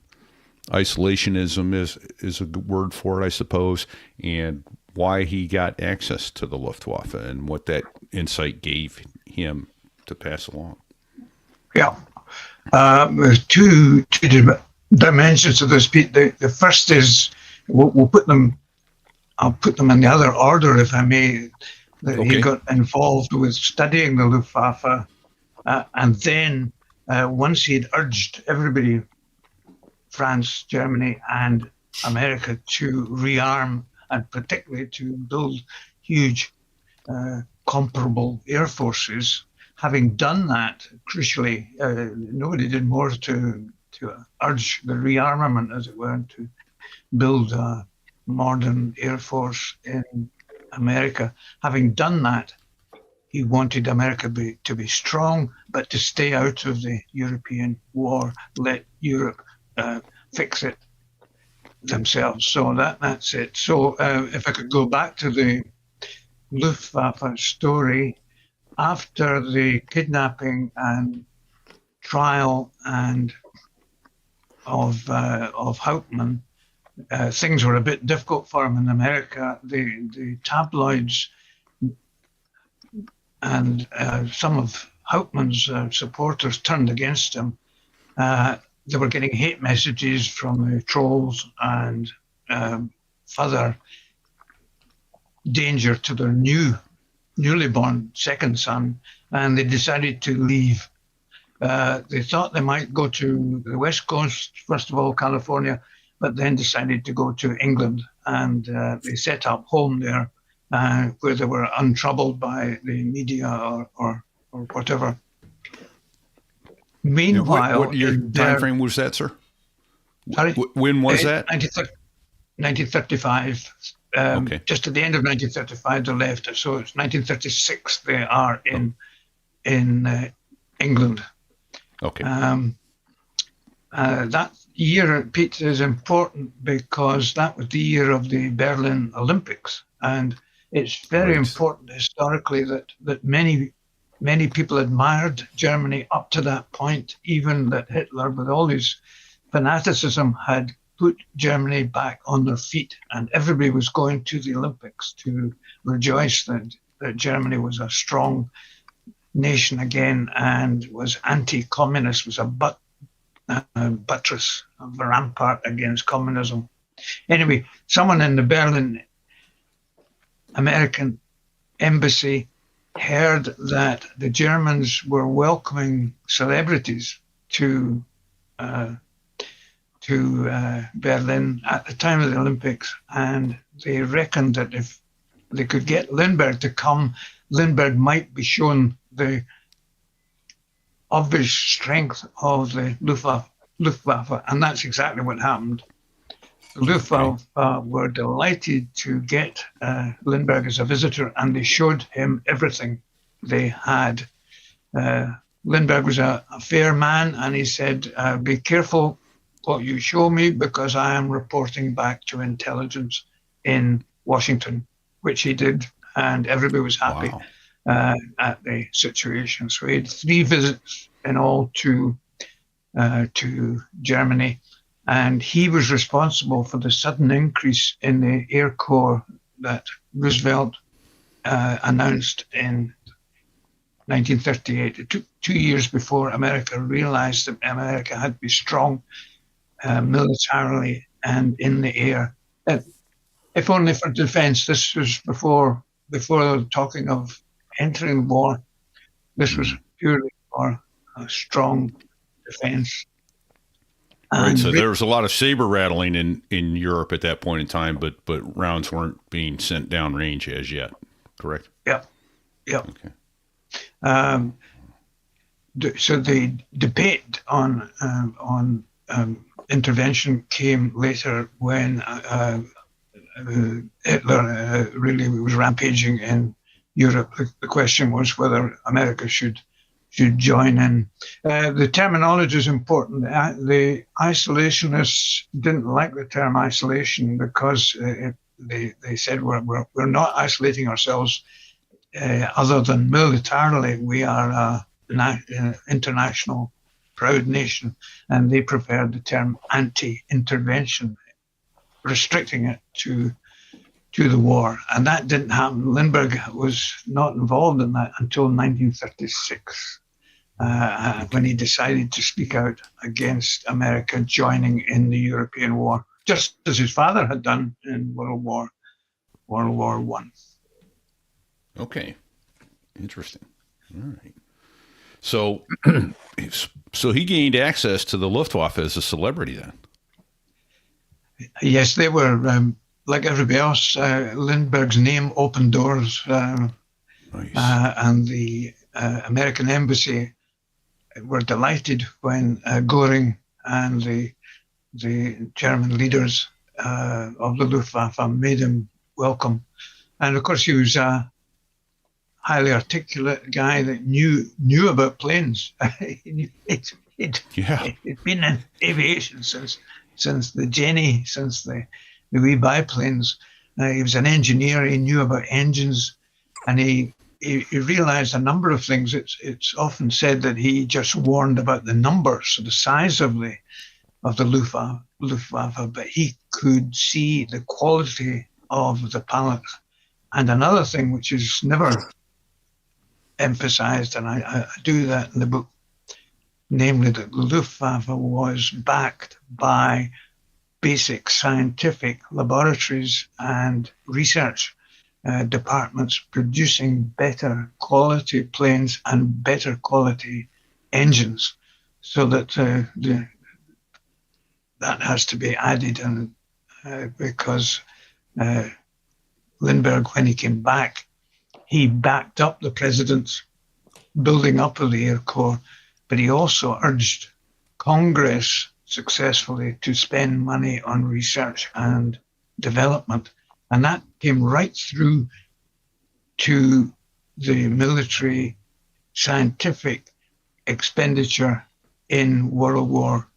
isolationism is a good word for it, I suppose, and why he got access to the Luftwaffe and what that insight gave him to pass along? Yeah. There's two dimensions of this. The first is we'll put them. I'll put them in the other order, if I may. That he got involved with studying the Luftwaffe, and then once he'd urged everybody, France, Germany, and America, to rearm and particularly to build huge, comparable air forces. Having done that, crucially, nobody did more to urge the rearmament, as it were, and to build a modern air force in America. Having done that, he wanted America to be strong, but to stay out of the European war, let Europe fix it themselves. So that's it. So if I could go back to the Luftwaffe story, after the kidnapping and trial and of Hauptmann, things were a bit difficult for him in America. The tabloids and some of Hauptmann's supporters turned against him. They were getting hate messages from the trolls and further danger to their newly born second son, and they decided to leave. They thought they might go to the West Coast, first of all, California, but then decided to go to England, and they set up home there where they were untroubled by the media or whatever. Meanwhile, what year time frame was that, sir? Sorry? When was that? 1935. Okay. Just at the end of 1935, they left. So it's 1936. They are in England. Okay. That year, Pete, is important because that was the year of the Berlin Olympics, and it's very important historically that many people admired Germany up to that point, even that Hitler, with all his fanaticism, had put Germany back on their feet, and everybody was going to the Olympics to rejoice that Germany was a strong nation again and was anti-communist, was a buttress, a rampart against communism. Anyway, someone in the Berlin American embassy heard that the Germans were welcoming celebrities to Berlin at the time of the Olympics, and they reckoned that if they could get Lindbergh to come, Lindbergh might be shown the obvious strength of the Luftwaffe, and that's exactly what happened. The Luftwaffe were delighted to get Lindbergh as a visitor, and they showed him everything they had. Lindbergh was a fair man, and he said, be careful what you show me, because I am reporting back to intelligence in Washington, which he did, and everybody was happy at the situation. So he had 3 visits in all to Germany, and he was responsible for the sudden increase in the Air Corps that Roosevelt announced in 1938. It took 2 years before America realized that America had to be strong militarily and in the air. If only for defense. This was before talking of entering war. This was purely for a strong defense. Right, so there was a lot of saber rattling in Europe at that point in time, but rounds weren't being sent downrange as yet, correct? Yeah. Okay. So the debate on intervention came later when Hitler really was rampaging in Europe. The question was whether America should join in. The terminology is important. The isolationists didn't like the term isolation because they said we're not isolating ourselves other than militarily. We are an international proud nation, and they preferred the term anti-intervention, restricting it to the war. And that didn't happen. Lindbergh was not involved in that until 1936, when he decided to speak out against America joining in the European war, just as his father had done in World War I. Okay, interesting. All right. So he gained access to the Luftwaffe as a celebrity then. Yes, they were, like everybody else, Lindbergh's name opened doors. Nice. And the American embassy were delighted when Goering and the German leaders of the Luftwaffe made him welcome. And of course, he was a highly articulate guy that knew about planes. He'd been in aviation since the Jenny, since the wee biplanes. He was an engineer. He knew about engines, and he realized a number of things. It's often said that he just warned about the numbers, the size of the Luftwaffe, but he could see the quality of the pilots. And another thing which is never emphasized, and I do that in the book, namely that the Luftwaffe was backed by basic scientific laboratories and research departments producing better quality planes and better quality engines, so that that has to be added. And because Lindbergh, when he came back, he backed up the president's building up of the Air Corps, but he also urged Congress successfully to spend money on research and development. And that came right through to the military scientific expenditure in World War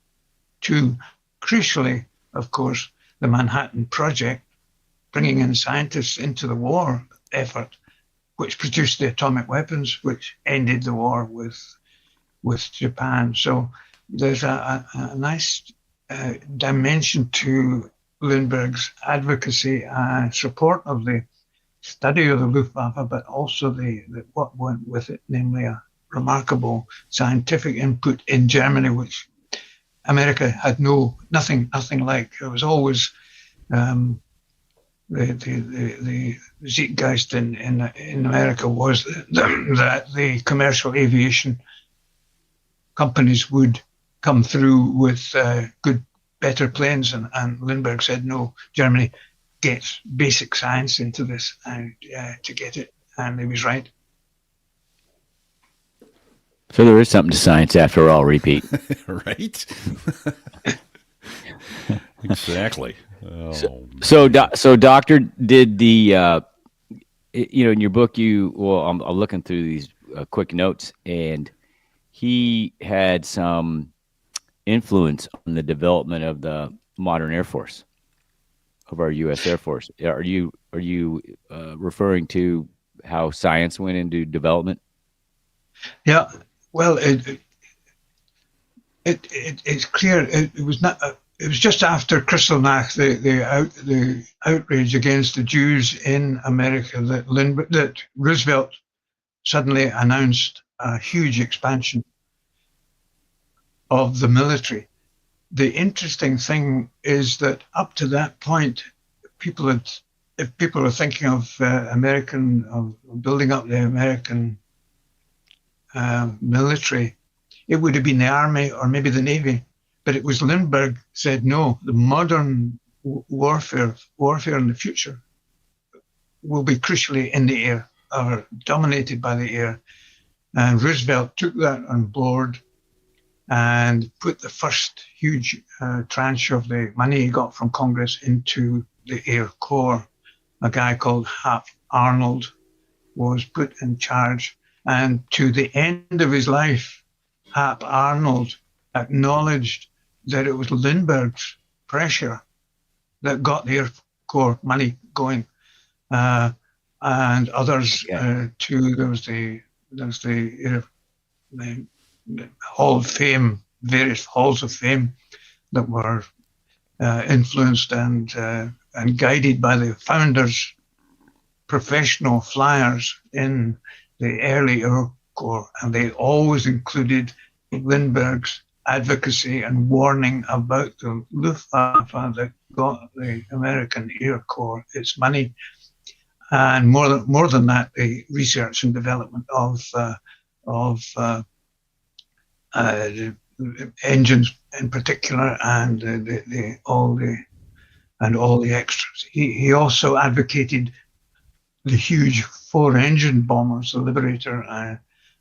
II. Crucially, of course, the Manhattan Project, bringing in scientists into the war effort, which produced the atomic weapons, which ended the war with Japan. So there's a nice dimension to Lindbergh's advocacy and support of the study of the Luftwaffe, but also the what went with it, namely a remarkable scientific input in Germany, which America had nothing like. It was always the zeitgeist in America was that the commercial aviation companies would come through with better planes, and Lindbergh said, no, Germany gets basic science into this to get it, and he was right. So there is something to science after all, repeat. Right? Exactly. Oh, so Doctor, did the, in your book, I'm looking through these quick notes, and he had some influence on the development of the modern Air Force, of our U.S. Air Force. Are you referring to how science went into development? Yeah. Well, it's clear. It was not. It was just after Kristallnacht, the outrage against the Jews in America, that Roosevelt suddenly announced a huge expansion of the military. The interesting thing is that up to that point, if people are thinking of building up the American military, it would have been the Army or maybe the Navy. But it was Lindbergh said, no, the modern warfare in the future will be crucially in the air, or dominated by the air. And Roosevelt took that on board and put the first huge tranche of the money he got from Congress into the Air Corps. A guy called Hap Arnold was put in charge. And to the end of his life, Hap Arnold acknowledged that it was Lindbergh's pressure that got the Air Corps money going, and others too. There was the Hall of Fame, various halls of fame that were influenced and guided by the founders, professional flyers in the early Air Corps, and they always included Lindbergh's advocacy and warning about the Luftwaffe that got the American Air Corps its money, and more than that, the research and development of engines in particular, and all the extras. He also advocated the huge 4-engine bombers, the Liberator,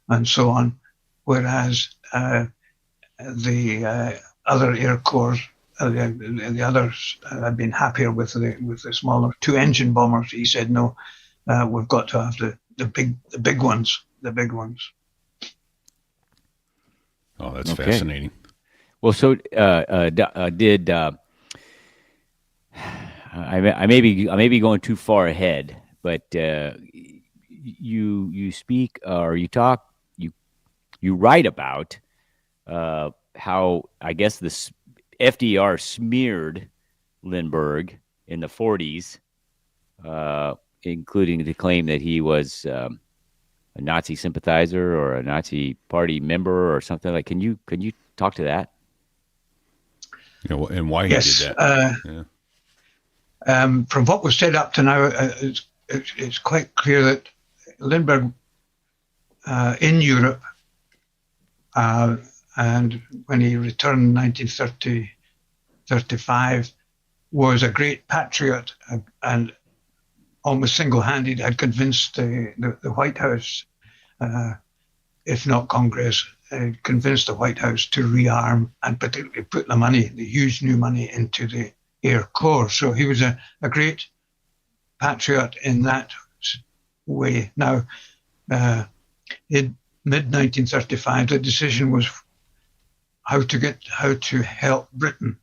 and so on, whereas the other Air Corps The others had been happier with the smaller 2-engine bombers. He said, no, we've got to have the big ones. Oh, that's fascinating. Well, so did I may be going too far ahead, but you speak or you talk you write about how I guess this FDR smeared Lindbergh in the 40s, including the claim that he was a Nazi sympathizer or a Nazi party member or something like. Can you talk to that? And why he did that? From what was said up to now, it's quite clear that Lindbergh in Europe, and when he returned in 1935, was a great patriot and almost single-handed had convinced the White House, if not Congress, convinced the White House to rearm and particularly put the huge new money into the Air Corps. So he was a great patriot in that way. Now, in mid-1935, the decision was how to help Britain.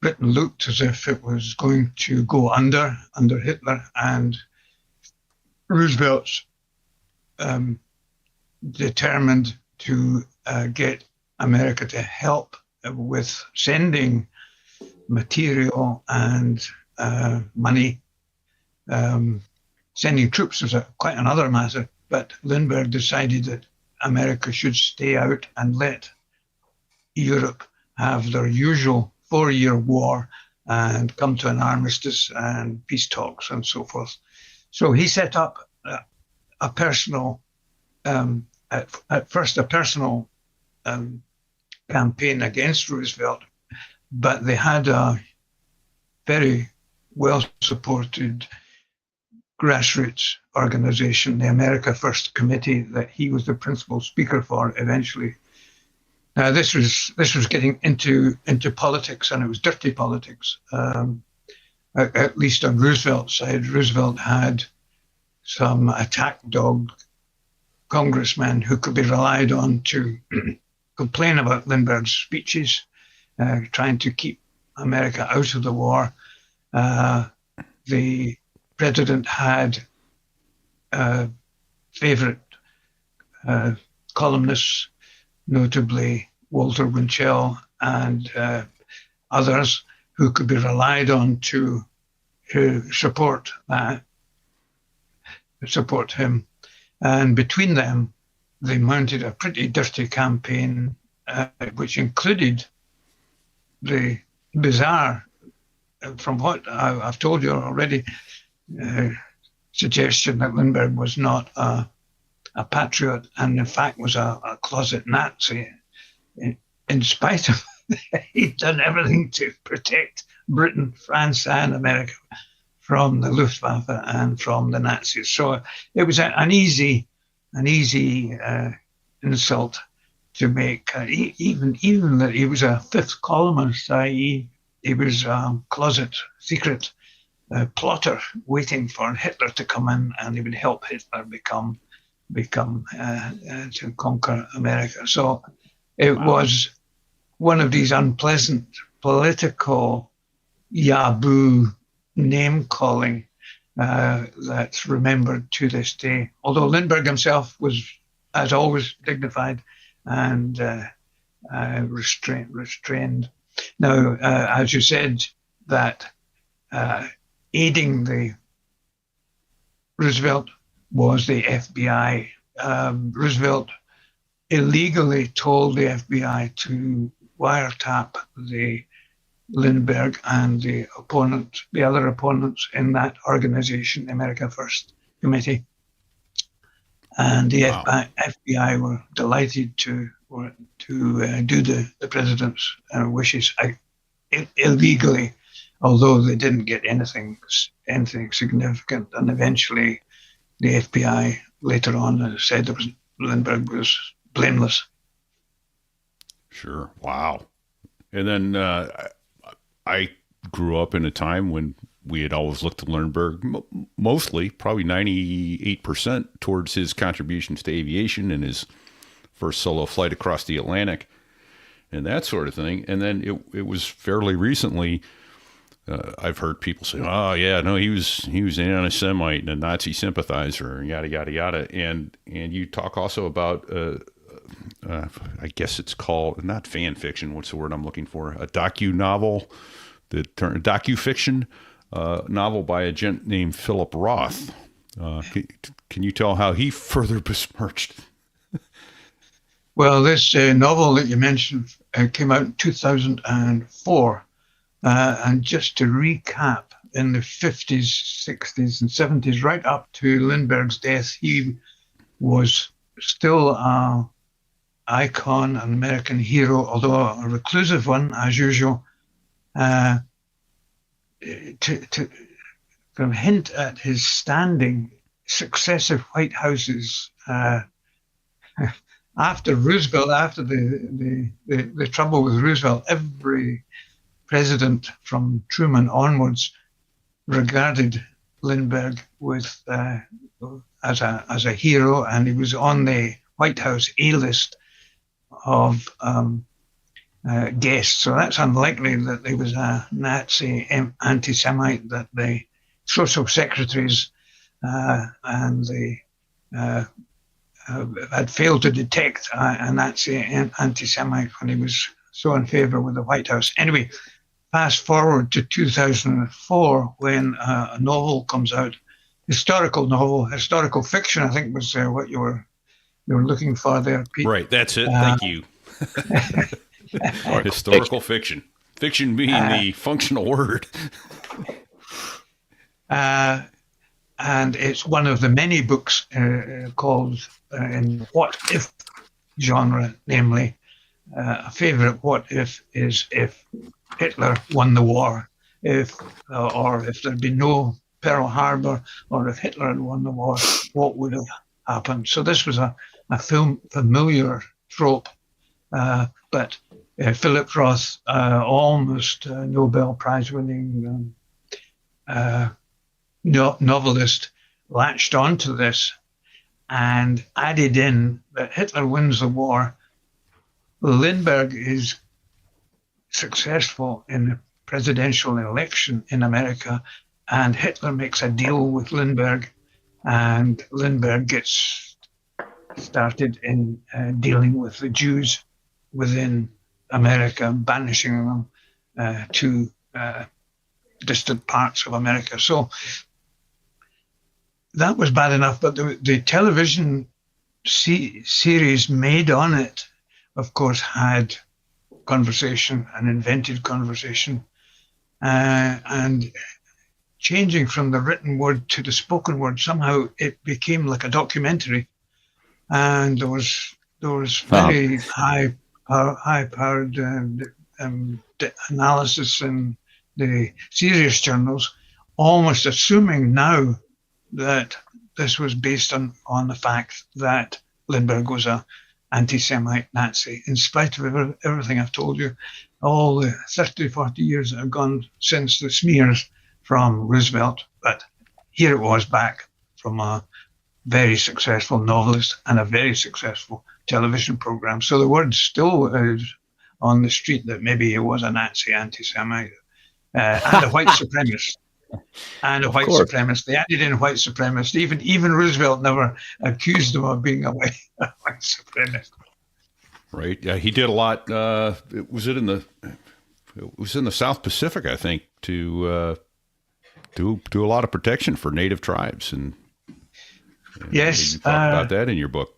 Britain looked as if it was going to go under Hitler, and Roosevelt's determined to get America to help with sending material and money. Sending troops was quite another matter, but Lindbergh decided that America should stay out and let Europe have their usual 4-year war and come to an armistice and peace talks and so forth. So he set up a personal, at first a personal campaign against Roosevelt, but they had a very well-supported grassroots organization, the America First Committee, that he was the principal speaker for eventually. Now, this was getting into politics, and it was dirty politics. At least on Roosevelt's side, Roosevelt had some attack dog congressmen who could be relied on to complain about Lindbergh's speeches, trying to keep America out of the war. The president had favorite columnists, notably Walter Winchell and others who could be relied on to support him. And between them, they mounted a pretty dirty campaign, which included the bizarre, from what I've told you already, suggestion that Lindbergh was not a patriot and in fact was a closet Nazi, in spite of he'd done everything to protect Britain, France and America from the Luftwaffe and from the Nazis. So it was an easy insult to make, even that he was a fifth columnist, i.e. he was a closet secret plotter waiting for Hitler to come in, and he would help Hitler become to conquer America. So it was one of these unpleasant political yaboo name calling that's remembered to this day. Although Lindbergh himself was, as always, dignified and restrained. Now, as you said, that aiding the Roosevelt was the FBI. Roosevelt illegally told the FBI to wiretap the Lindbergh and the other opponents in that organization, the America First Committee. And the FBI were delighted to do the president's wishes illegally, although they didn't get anything significant. And eventually the FBI later on said Lindbergh was blameless. Sure. Wow. And then I grew up in a time when we had always looked to Lindbergh, mostly, probably 98% towards his contributions to aviation and his first solo flight across the Atlantic and that sort of thing. And then it was fairly recently, I've heard people say, "Oh yeah, no, he was an anti-Semite and a Nazi sympathizer, and yada yada yada." And you talk also about, I guess it's called not fan fiction. What's the word I'm looking for? A docu-novel, docu-fiction novel by a gent named Philip Roth. Can you tell how he further besmirched? Well, this novel that you mentioned came out in 2004. And just to recap, in the 50s, 60s, and 70s, right up to Lindbergh's death, he was still an icon, an American hero, although a reclusive one, as usual. To kind of hint at his standing, successive White Houses after Roosevelt, after the trouble with Roosevelt, every president from Truman onwards regarded Lindbergh with as a hero, and he was on the White House A-list of guests. So that's unlikely that there was a Nazi anti-Semite that the social secretaries and the had failed to detect a Nazi anti-Semite when he was so in favor with the White House. Anyway, fast forward to 2004 when a novel comes out, historical novel, historical fiction, I think was what you were looking for there, Pete. Right, that's it. Thank you. Historical fiction. Fiction being the functional word. And it's one of the many books called in what if genre, namely a favorite what if is if Hitler won the war, or if there'd been no Pearl Harbor, or if Hitler had won the war, what would have happened? So this was a familiar trope, but Philip Roth, almost Nobel Prize-winning novelist, latched onto this and added in that Hitler wins the war. Lindbergh is successful in the presidential election in America, and Hitler makes a deal with Lindbergh, and Lindbergh gets started in dealing with the Jews within America, banishing them to distant parts of America. So that was bad enough, but the television series made on it, of course, had conversation and invented conversation, and changing from the written word to the spoken word, somehow it became like a documentary, and there was very high-powered analysis in the serious journals, almost assuming now that this was based on the fact that Lindbergh was a anti-Semite Nazi, in spite of everything I've told you, all the 30, 40 years that have gone since the smears from Roosevelt. But here it was back from a very successful novelist and a very successful television program. So the word still is on the street that maybe he was a Nazi anti-Semite and a white supremacist. And a white supremacist. They added in white supremacist. Even Roosevelt never accused him of being a white supremacist. Right. Yeah, he did a lot. It was in the South Pacific, I think, to do a lot of protection for native tribes, and yes, you talk about that in your book.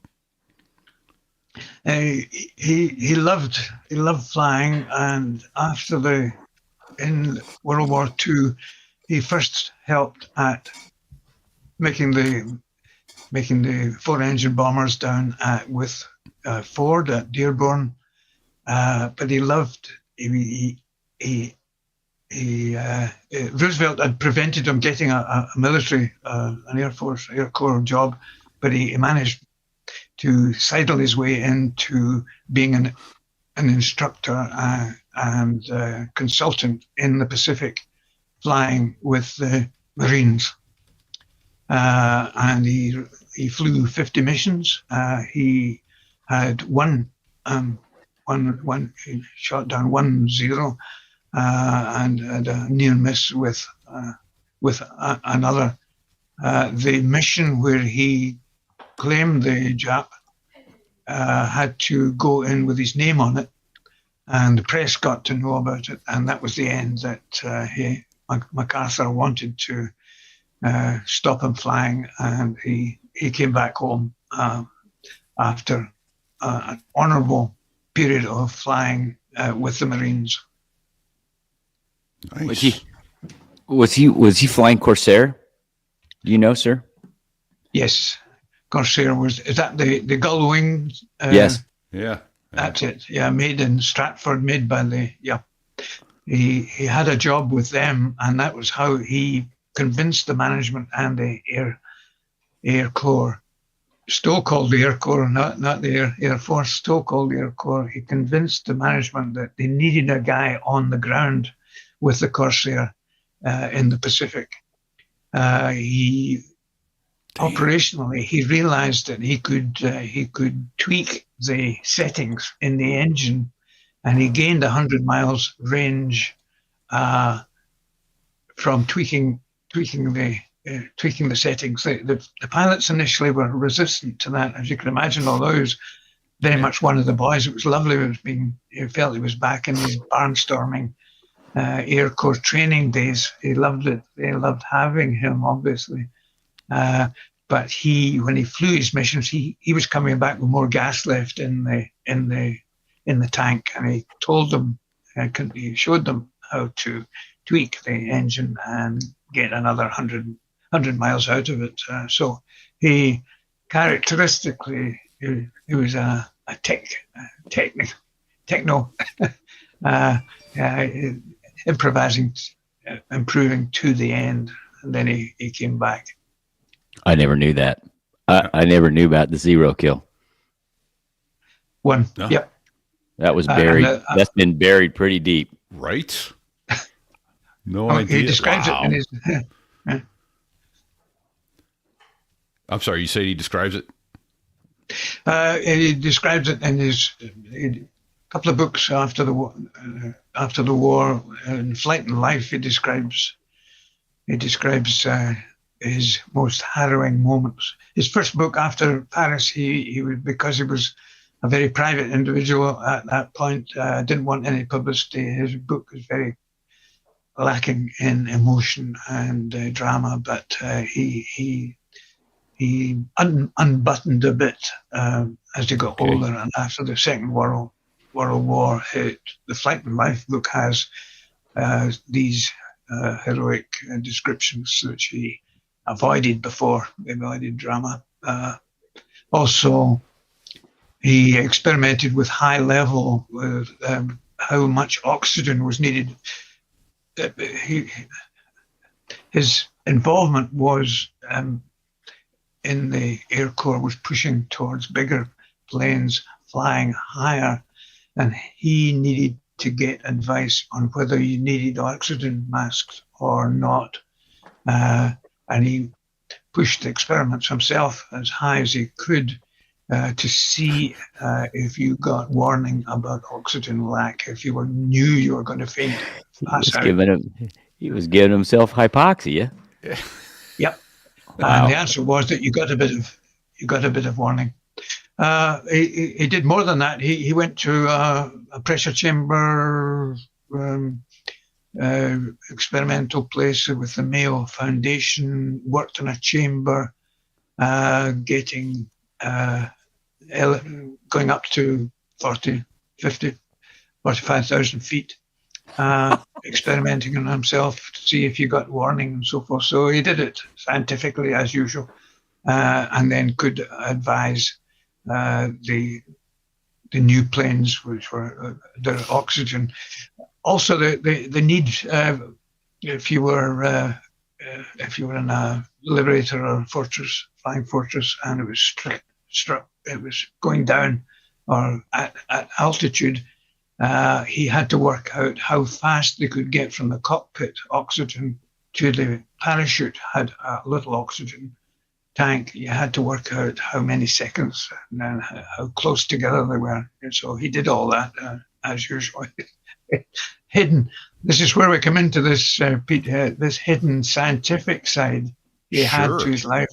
He loved flying, and in World War II, he first helped at making the 4-engine bombers down with Ford at Dearborn, but he loved. Roosevelt had prevented him getting a military, an Air Force, Air Corps job, but he managed to sidle his way into being an instructor and consultant in the Pacific, flying with the Marines. And he flew 50 missions. He had he shot down 1-0 and had a near miss with another. The mission where he claimed the Jap had to go in with his name on it, and the press got to know about it, and that was the end. That MacArthur wanted to stop him flying, and he came back home after an honourable period of flying with the Marines. Nice. Was he flying Corsair? Do you know, sir? Yes, Corsair is that the gull wing? Yes. Yeah. That's it. Yeah, made in Stratford, made by he had a job with them, and that was how he convinced the management and the Air Corps. Still called the Air Corps, not the Air Force, still called the Air Corps. He convinced the management that they needed a guy on the ground with the Corsair in the Pacific. Operationally, he realized that he could tweak the settings in the engine, and he gained 100 miles range from tweaking the settings. The pilots initially were resistant to that, as you can imagine, although he was very much one of the boys. It was lovely. He felt he was back in his barnstorming Air Corps training days. He loved it. They loved having him, obviously. But when he flew his missions, he was coming back with more gas left in the tank, and he told them, he showed them how to tweak the engine and get another 100 miles out of it. So he characteristically, he was a techno improvising, improving to the end, and then he came back. I never knew that. I never knew about the 0 kill. One. No. Yep. That was buried. That's been buried pretty deep. Right? No idea. He describes it in his... I'm sorry, you say he describes it? He describes it in his couple of books after the war. In Flight and Life, he describes his most harrowing moments. His first book after Paris, he because he was a very private individual at that point, didn't want any publicity. His book was very lacking in emotion and drama, but he unbuttoned a bit as he got older, and after the Second World War. The Flight and Life book has these heroic descriptions which he avoided before. He avoided drama. Also, he experimented with high level, with how much oxygen was needed. His involvement was in the Air Corps was pushing towards bigger planes, flying higher, and he needed to get advice on whether you needed oxygen masks or not. And he pushed experiments himself as high as he could to see if you got warning about oxygen lack, if you knew you were going to faint. He was giving himself hypoxia. Yep. Wow. And the answer was that you got a bit of warning. He did more than that. He went to a pressure chamber experimental place with the Mayo Foundation, worked in a chamber, getting going up to 40, 50, 45,000 feet, experimenting on himself to see if you got warning and so forth. So he did it scientifically as usual, and then could advise the new planes, which were their oxygen. Also, the need if you were in a Liberator or Fortress, Flying Fortress, and it was struck, it was going down or at altitude, he had to work out how fast they could get from the cockpit oxygen to the parachute. Had a little oxygen tank. You had to work out how many seconds and then how close together they were. And so he did all that as usual. Hidden. This is where we come into this, Pete, this hidden scientific side he had to his life.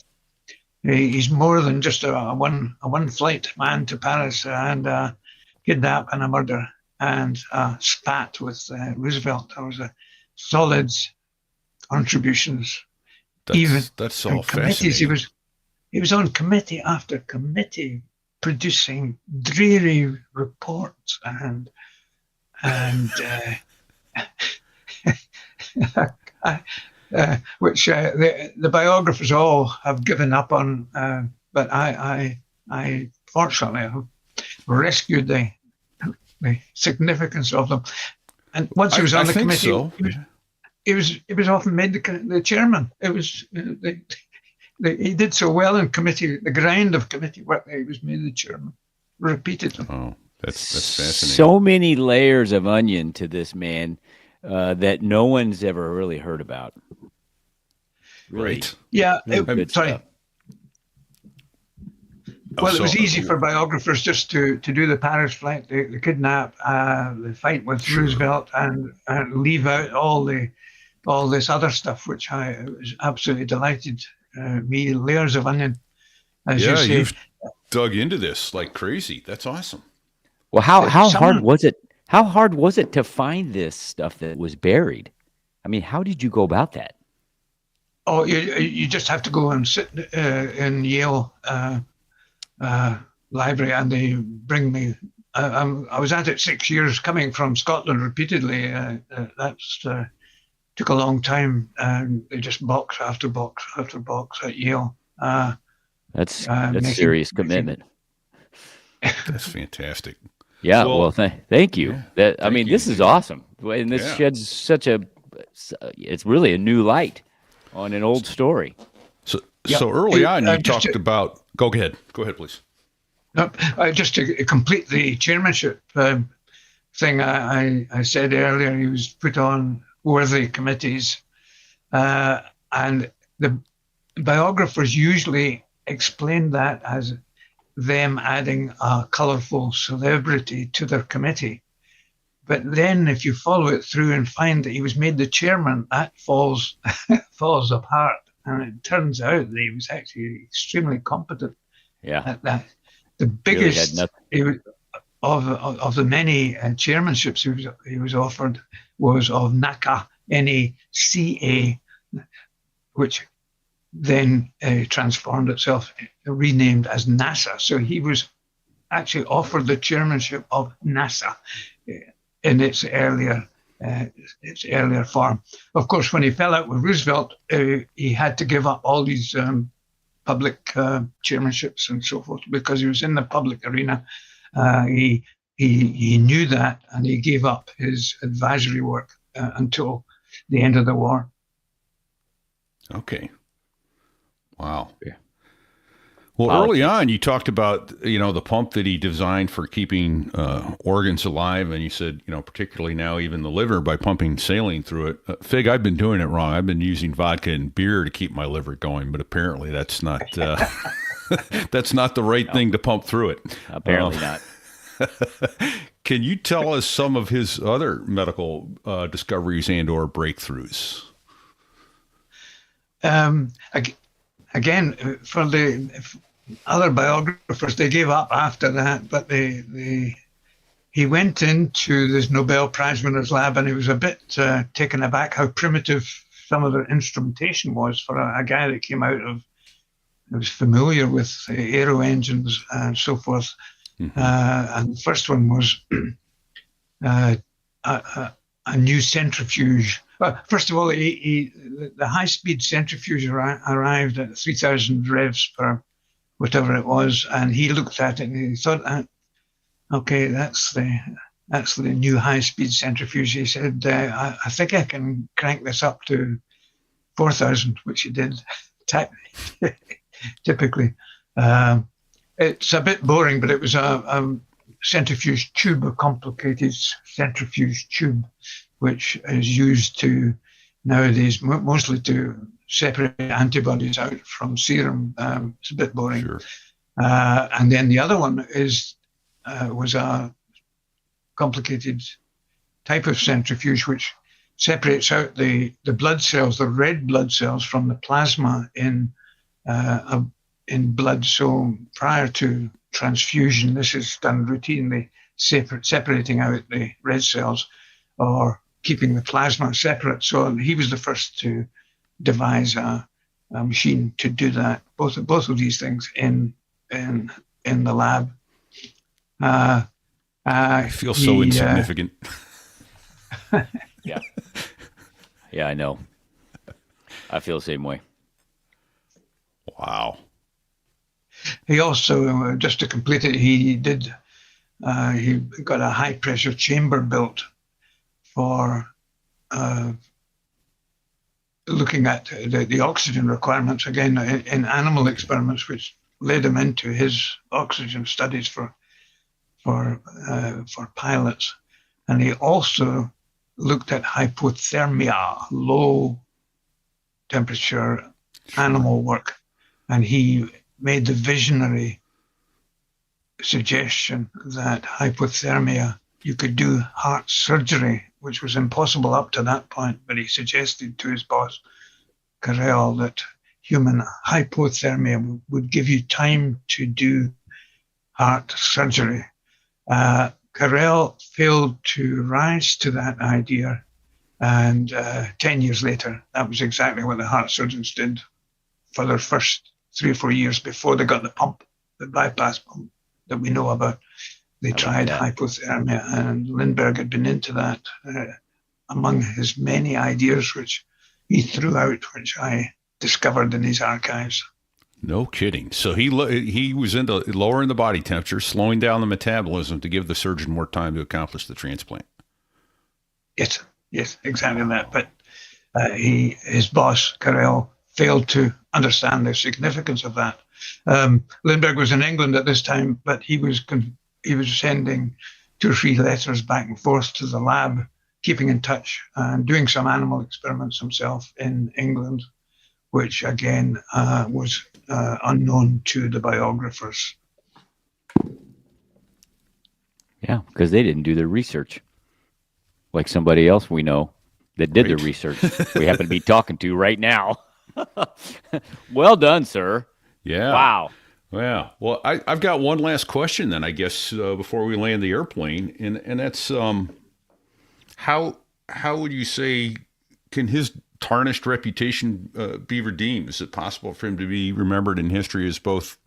He's more than just a one flight man to Paris and kidnap and a murder and spat with Roosevelt. There was a solid contributions. That's all fascinating. He was on committee after committee producing dreary reports and which the biographers all have given up on, but I fortunately have rescued the significance of them. And once he was on the committee, so. he was often made the chairman. It was he did so well in committee, the grind of committee work, that he was made the chairman repeatedly. Oh, that's fascinating. So many layers of onion to this man that no one's ever really heard about. Really, right. Yeah. Sorry. Stuff. Well, it was easy for biographers just to do the Paris flight, the kidnap, the fight with Roosevelt, and leave out all this other stuff, which I was absolutely delighted. Me layers of onion, as you say. You've dug into this like crazy. That's awesome. Well, how hard was it? How hard was it to find this stuff that was buried? I mean, how did you go about that? Oh, you just have to go and sit in Yale library, and they bring me. I was at it 6 years, coming from Scotland repeatedly. That's took a long time, and they just box after box after box at Yale. That's serious commitment. That's fantastic. Yeah, well, thank you. Yeah, this is awesome, and this sheds such it's really a new light on an old story. So early on, you talked about. Go ahead, please. No, just to complete the chairmanship thing, I said earlier, he was put on worthy committees, and the biographers usually explain that as them adding a colourful celebrity to their committee. But then if you follow it through and find that he was made the chairman, that falls apart. And it turns out that he was actually extremely competent at that. The biggest of the many chairmanships he was offered was of NACA, N-A-C-A, which then transformed itself, renamed as NASA. So he was actually offered the chairmanship of NASA in its earlier form. Of course, when he fell out with Roosevelt, he had to give up all these public chairmanships and so forth because he was in the public arena. He knew that, and he gave up his advisory work until the end of the war. Okay. Wow. Yeah. Well, early on, you talked about, the pump that he designed for keeping organs alive. And you said, particularly now, even the liver, by pumping saline through it. Fig, I've been doing it wrong. I've been using vodka and beer to keep my liver going, but apparently that's not that's not the right thing to pump through it. Apparently not. Can you tell us some of his other medical discoveries and or breakthroughs? Again, for the other biographers, they gave up after that, but he went into this Nobel Prize winner's lab, and he was a bit taken aback how primitive some of their instrumentation was for a guy that came out of, who was familiar with aero engines and so forth. Mm-hmm. And the first one was a new centrifuge. First of all, the high-speed centrifuge arrived at 3,000 revs per whatever it was, and he looked at it and he thought, okay, that's the new high-speed centrifuge. He said, I think I can crank this up to 4,000, which he did typically. It's a bit boring, but it was centrifuge tube, a complicated centrifuge tube, which is used to nowadays mostly to separate antibodies out from serum. It's a bit boring. Sure. And then the other one was a complicated type of centrifuge which separates out the blood cells, the red blood cells, from the plasma in blood. So prior to transfusion, this is done routinely, separating out the red cells or keeping the plasma separate. So he was the first to devise a machine to do that. Both of these things in the lab. I feel so insignificant. Yeah. Yeah, I know. I feel the same way. Wow. He also, just to complete it, he got a high pressure chamber built for looking at the oxygen requirements, again, in animal experiments, which led him into his oxygen studies for pilots. And he also looked at hypothermia, low temperature animal work. And he made the visionary suggestion that hypothermia, you could do heart surgery, which was impossible up to that point. But he suggested to his boss, Carrel, that human hypothermia would give you time to do heart surgery. Carrel failed to rise to that idea. And 10 years later, that was exactly what the heart surgeons did for their first 3 or 4 years before they got the pump, the bypass pump that we know about. They tried hypothermia, and Lindbergh had been into that among his many ideas, which he threw out, which I discovered in his archives. No kidding. So he was into lowering the body temperature, slowing down the metabolism to give the surgeon more time to accomplish the transplant. Yes, exactly that. But his boss, Carrel, failed to understand the significance of that. Lindbergh was in England at this time, but he was sending 2 or 3 letters back and forth to the lab, keeping in touch and doing some animal experiments himself in England, which again was unknown to the biographers. Yeah, because they didn't do their research like somebody else we know that did the research we happen to be talking to right now. Well done, sir. Yeah. Wow. Yeah. Well, I've got one last question then, I guess, before we land the airplane, and that's how would you say can his tarnished reputation be redeemed? Is it possible for him to be remembered in history as both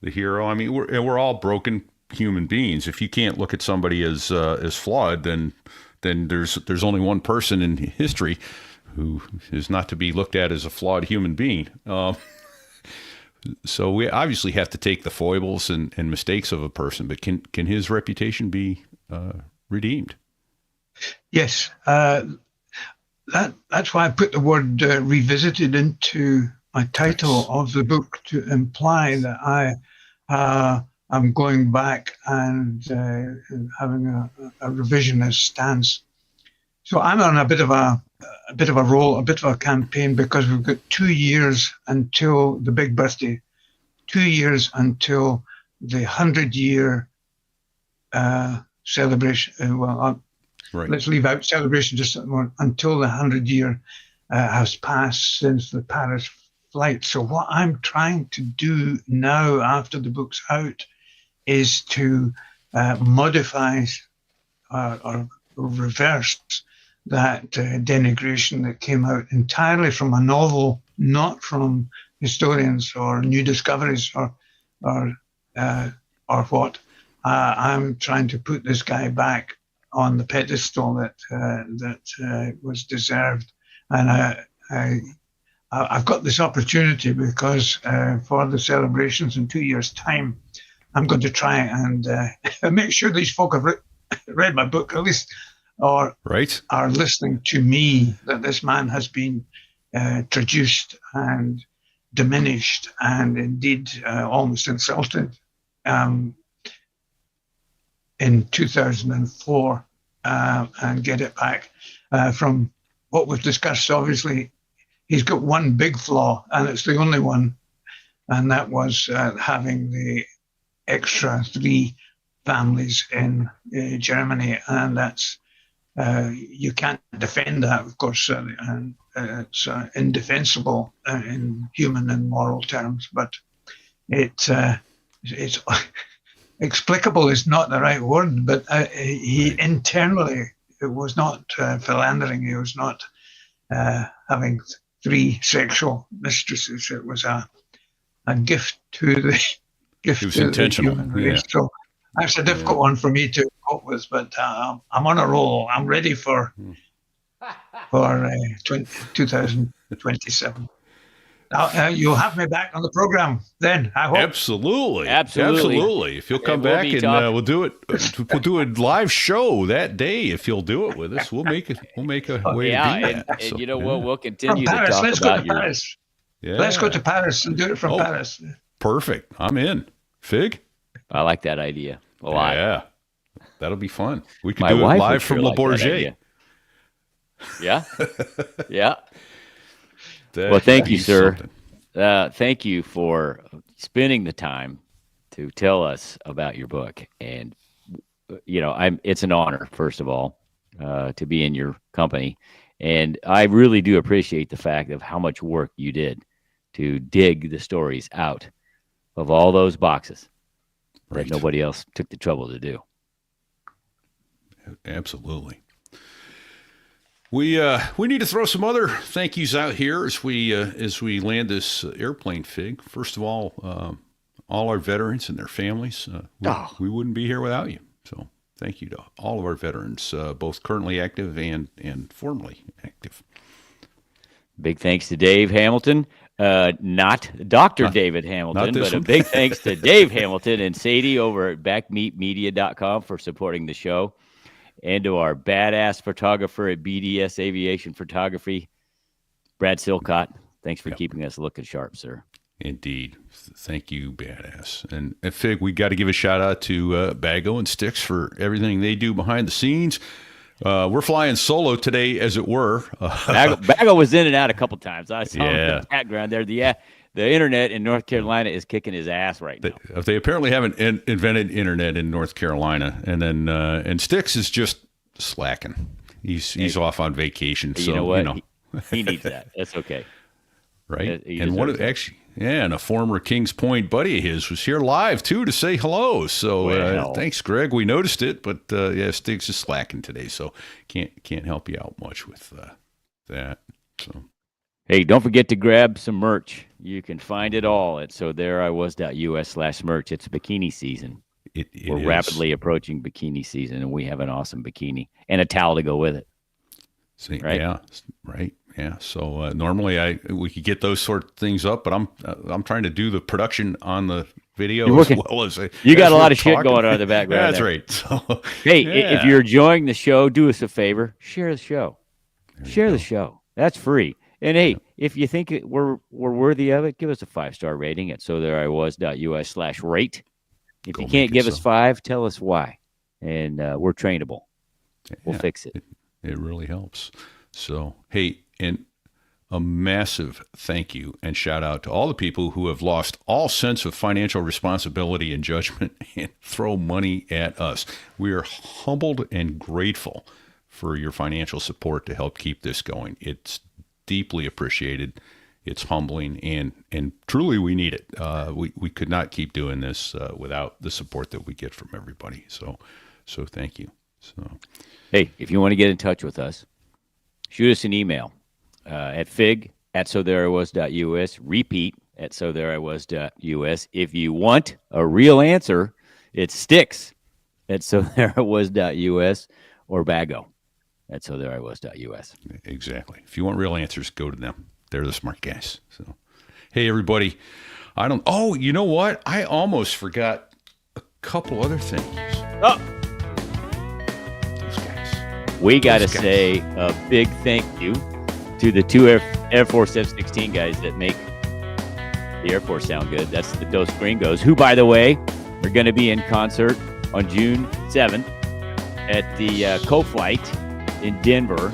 the hero? I mean, we're all broken human beings. If you can't look at somebody as flawed, then there's only one person in history who is not to be looked at as a flawed human being. So we obviously have to take the foibles and mistakes of a person, but can his reputation be redeemed? Yes. That's why I put the word revisited into my title of the book, to imply that I'm going back and having a revisionist stance. So I'm on a bit of a roll, a bit of a campaign, because we've got 2 years until the big birthday, 2 years until the 100-year celebration. Right. Let's leave out celebration just a moment, until the 100-year has passed since the Paris flight. So what I'm trying to do now, after the book's out, is to modify or reverse that denigration that came out entirely from a novel, not from historians or new discoveries or what. I'm trying to put this guy back on the pedestal that was deserved, and I've got this opportunity because for the celebrations in 2 years' time, I'm going to try and make sure these folk have read my book, at least, or are listening to me, that this man has been traduced and diminished and indeed almost insulted. in 2004 and get it back. From what we've discussed, obviously, he's got one big flaw, and it's the only one, and that was having the extra 3 families in Germany, and that's you can't defend that, of course, and it's indefensible in human and moral terms, but it's explicable is not the right word, but he internally, it was not philandering. He was not having 3 sexual mistresses. It was a gift to the gift. It was to intentional. The human race. So that's a difficult one for me to cope with, but I'm on a roll. I'm ready for 2027. You'll have me back on the program then, I hope. Absolutely. Absolutely. If you'll come we'll back and we'll do it. We'll do a live show that day. If you'll do it with us, we'll make a way to do that. And So, you know what? We'll continue From to Paris, talk let's go about to your. Paris. Yeah. Let's go to Paris and do it from Paris. Perfect. I'm in. Fig? I like that idea a lot. Yeah. That'll be fun. We could My do it wife live would from sure Le like that Bourget. idea. Yeah. Yeah. That Well, thank would you, be sir. something. Thank you for spending the time to tell us about your book. And, it's an honor, first of all, to be in your company. And I really do appreciate the fact of how much work you did to dig the stories out of all those boxes Right. that nobody else took the trouble to do. Absolutely. We need to throw some other thank yous out here as we land this airplane, Fig. First of all our veterans and their families. We wouldn't be here without you. So thank you to all of our veterans, both currently active and formerly active. Big thanks to Dave Hamilton, not Dr. David Hamilton, this but a one. big thanks to Dave Hamilton and Sadie over at backmeetmedia.com for supporting the show, and to our badass photographer at BDS Aviation Photography, Brad Silcott. Thanks for keeping us looking sharp, sir. Indeed. Thank you, badass. And Fig, we got to give a shout out to Bago and Sticks for everything they do behind the scenes. We're flying solo today, as it were. Bago was in and out a couple times. I saw him in Yeah. the background there. The internet in North Carolina is kicking his ass right now. They apparently haven't invented internet in North Carolina, and then and Sticks is just slacking. He's off on vacation, so you know what? He needs that. That's okay. Right. He And one of deserves and a former Kings Point buddy of his was here live too to say hello. So Well. thanks, Greg. We noticed it, but Sticks is slacking today, so can't help you out much with that. So. Hey, don't forget to grab some merch. You can find it all at sothereiwas.us/merch. It's bikini season. We're rapidly approaching bikini season, and we have an awesome bikini and a towel to go with it. See, right? Yeah, right. Yeah. So normally we could get those sort of things up, but I'm trying to do the production on the video as well as you got a lot of shit going on in the background. That's there. right. So, hey, yeah. if you're enjoying the show, do us a favor: share the show. Share the show. That's free. And hey, if you think we're worthy of it, give us a 5-star rating at sothereiwas.us/rate. If you can't give us 5, tell us why, and we're trainable. We'll fix it. It really helps. So, hey, and a massive thank you and shout out to all the people who have lost all sense of financial responsibility and judgment and throw money at us. We are humbled and grateful for your financial support to help keep this going. It's deeply appreciated. It's humbling, and truly we need it. We could not keep doing this without the support that we get from everybody. So thank you. So, hey, if you want to get in touch with us, shoot us an email at fig@sothereiwas.us. Repeat at sothereiwas.us. If you want a real answer, it's sticks@sothereiwas.us or bago@sothereiwas.us. Exactly. If you want real answers, go to them. They're the smart guys. So, hey, everybody. Oh, you know what? I almost forgot a couple other things. Oh, Those guys. we got to say a big thank you to the 2 Air Force F-16 guys that make the Air Force sound good. That's the Dos Gringos, who, by the way, are going to be in concert on June 7th at the Co-Flight in Denver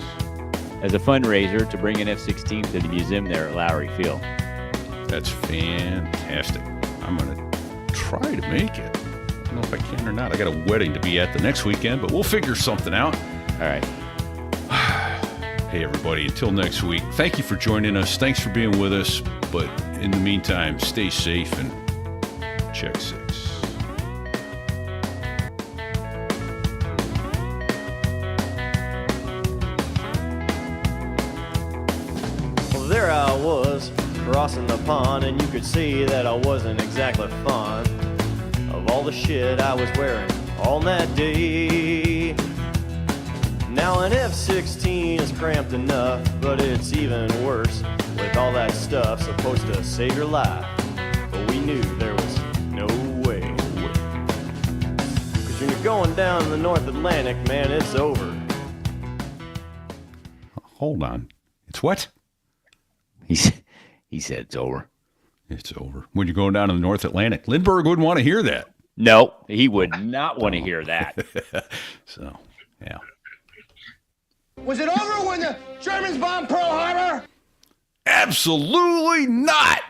as a fundraiser to bring an F-16 to the museum there at Lowry Field. That's fantastic. I'm going to try to make it. I don't know if I can or not. I got a wedding to be at the next weekend, but we'll figure something out. All right. Hey, everybody, until next week, thank you for joining us. Thanks for being with us. But in the meantime, stay safe and check 6. Well, there I was, crossing the pond, and you could see that I wasn't exactly fond of all the shit I was wearing on that day. Now an F-16 is cramped enough, but it's even worse with all that stuff supposed to save your life. But we knew there was no way. 'Cause when you're going down the North Atlantic, man, it's over. Hold on. It's what? He said it's over. It's over. When you're going down to the North Atlantic. Lindbergh wouldn't want to hear that. No, he would not want to hear that. So, yeah. Was it over when the Germans bombed Pearl Harbor? Absolutely not.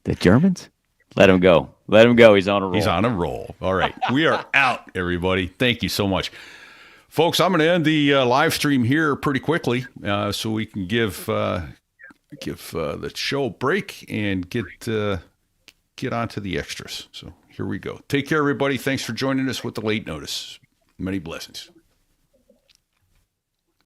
The Germans? Let him go. Let him go. He's on a roll. He's on a roll. All right. We are out, everybody. Thank you so much. Folks, I'm going to end the live stream here pretty quickly so we can give the show a break and get on to the extras. So here we go. Take care, everybody. Thanks for joining us with the late notice. Many blessings.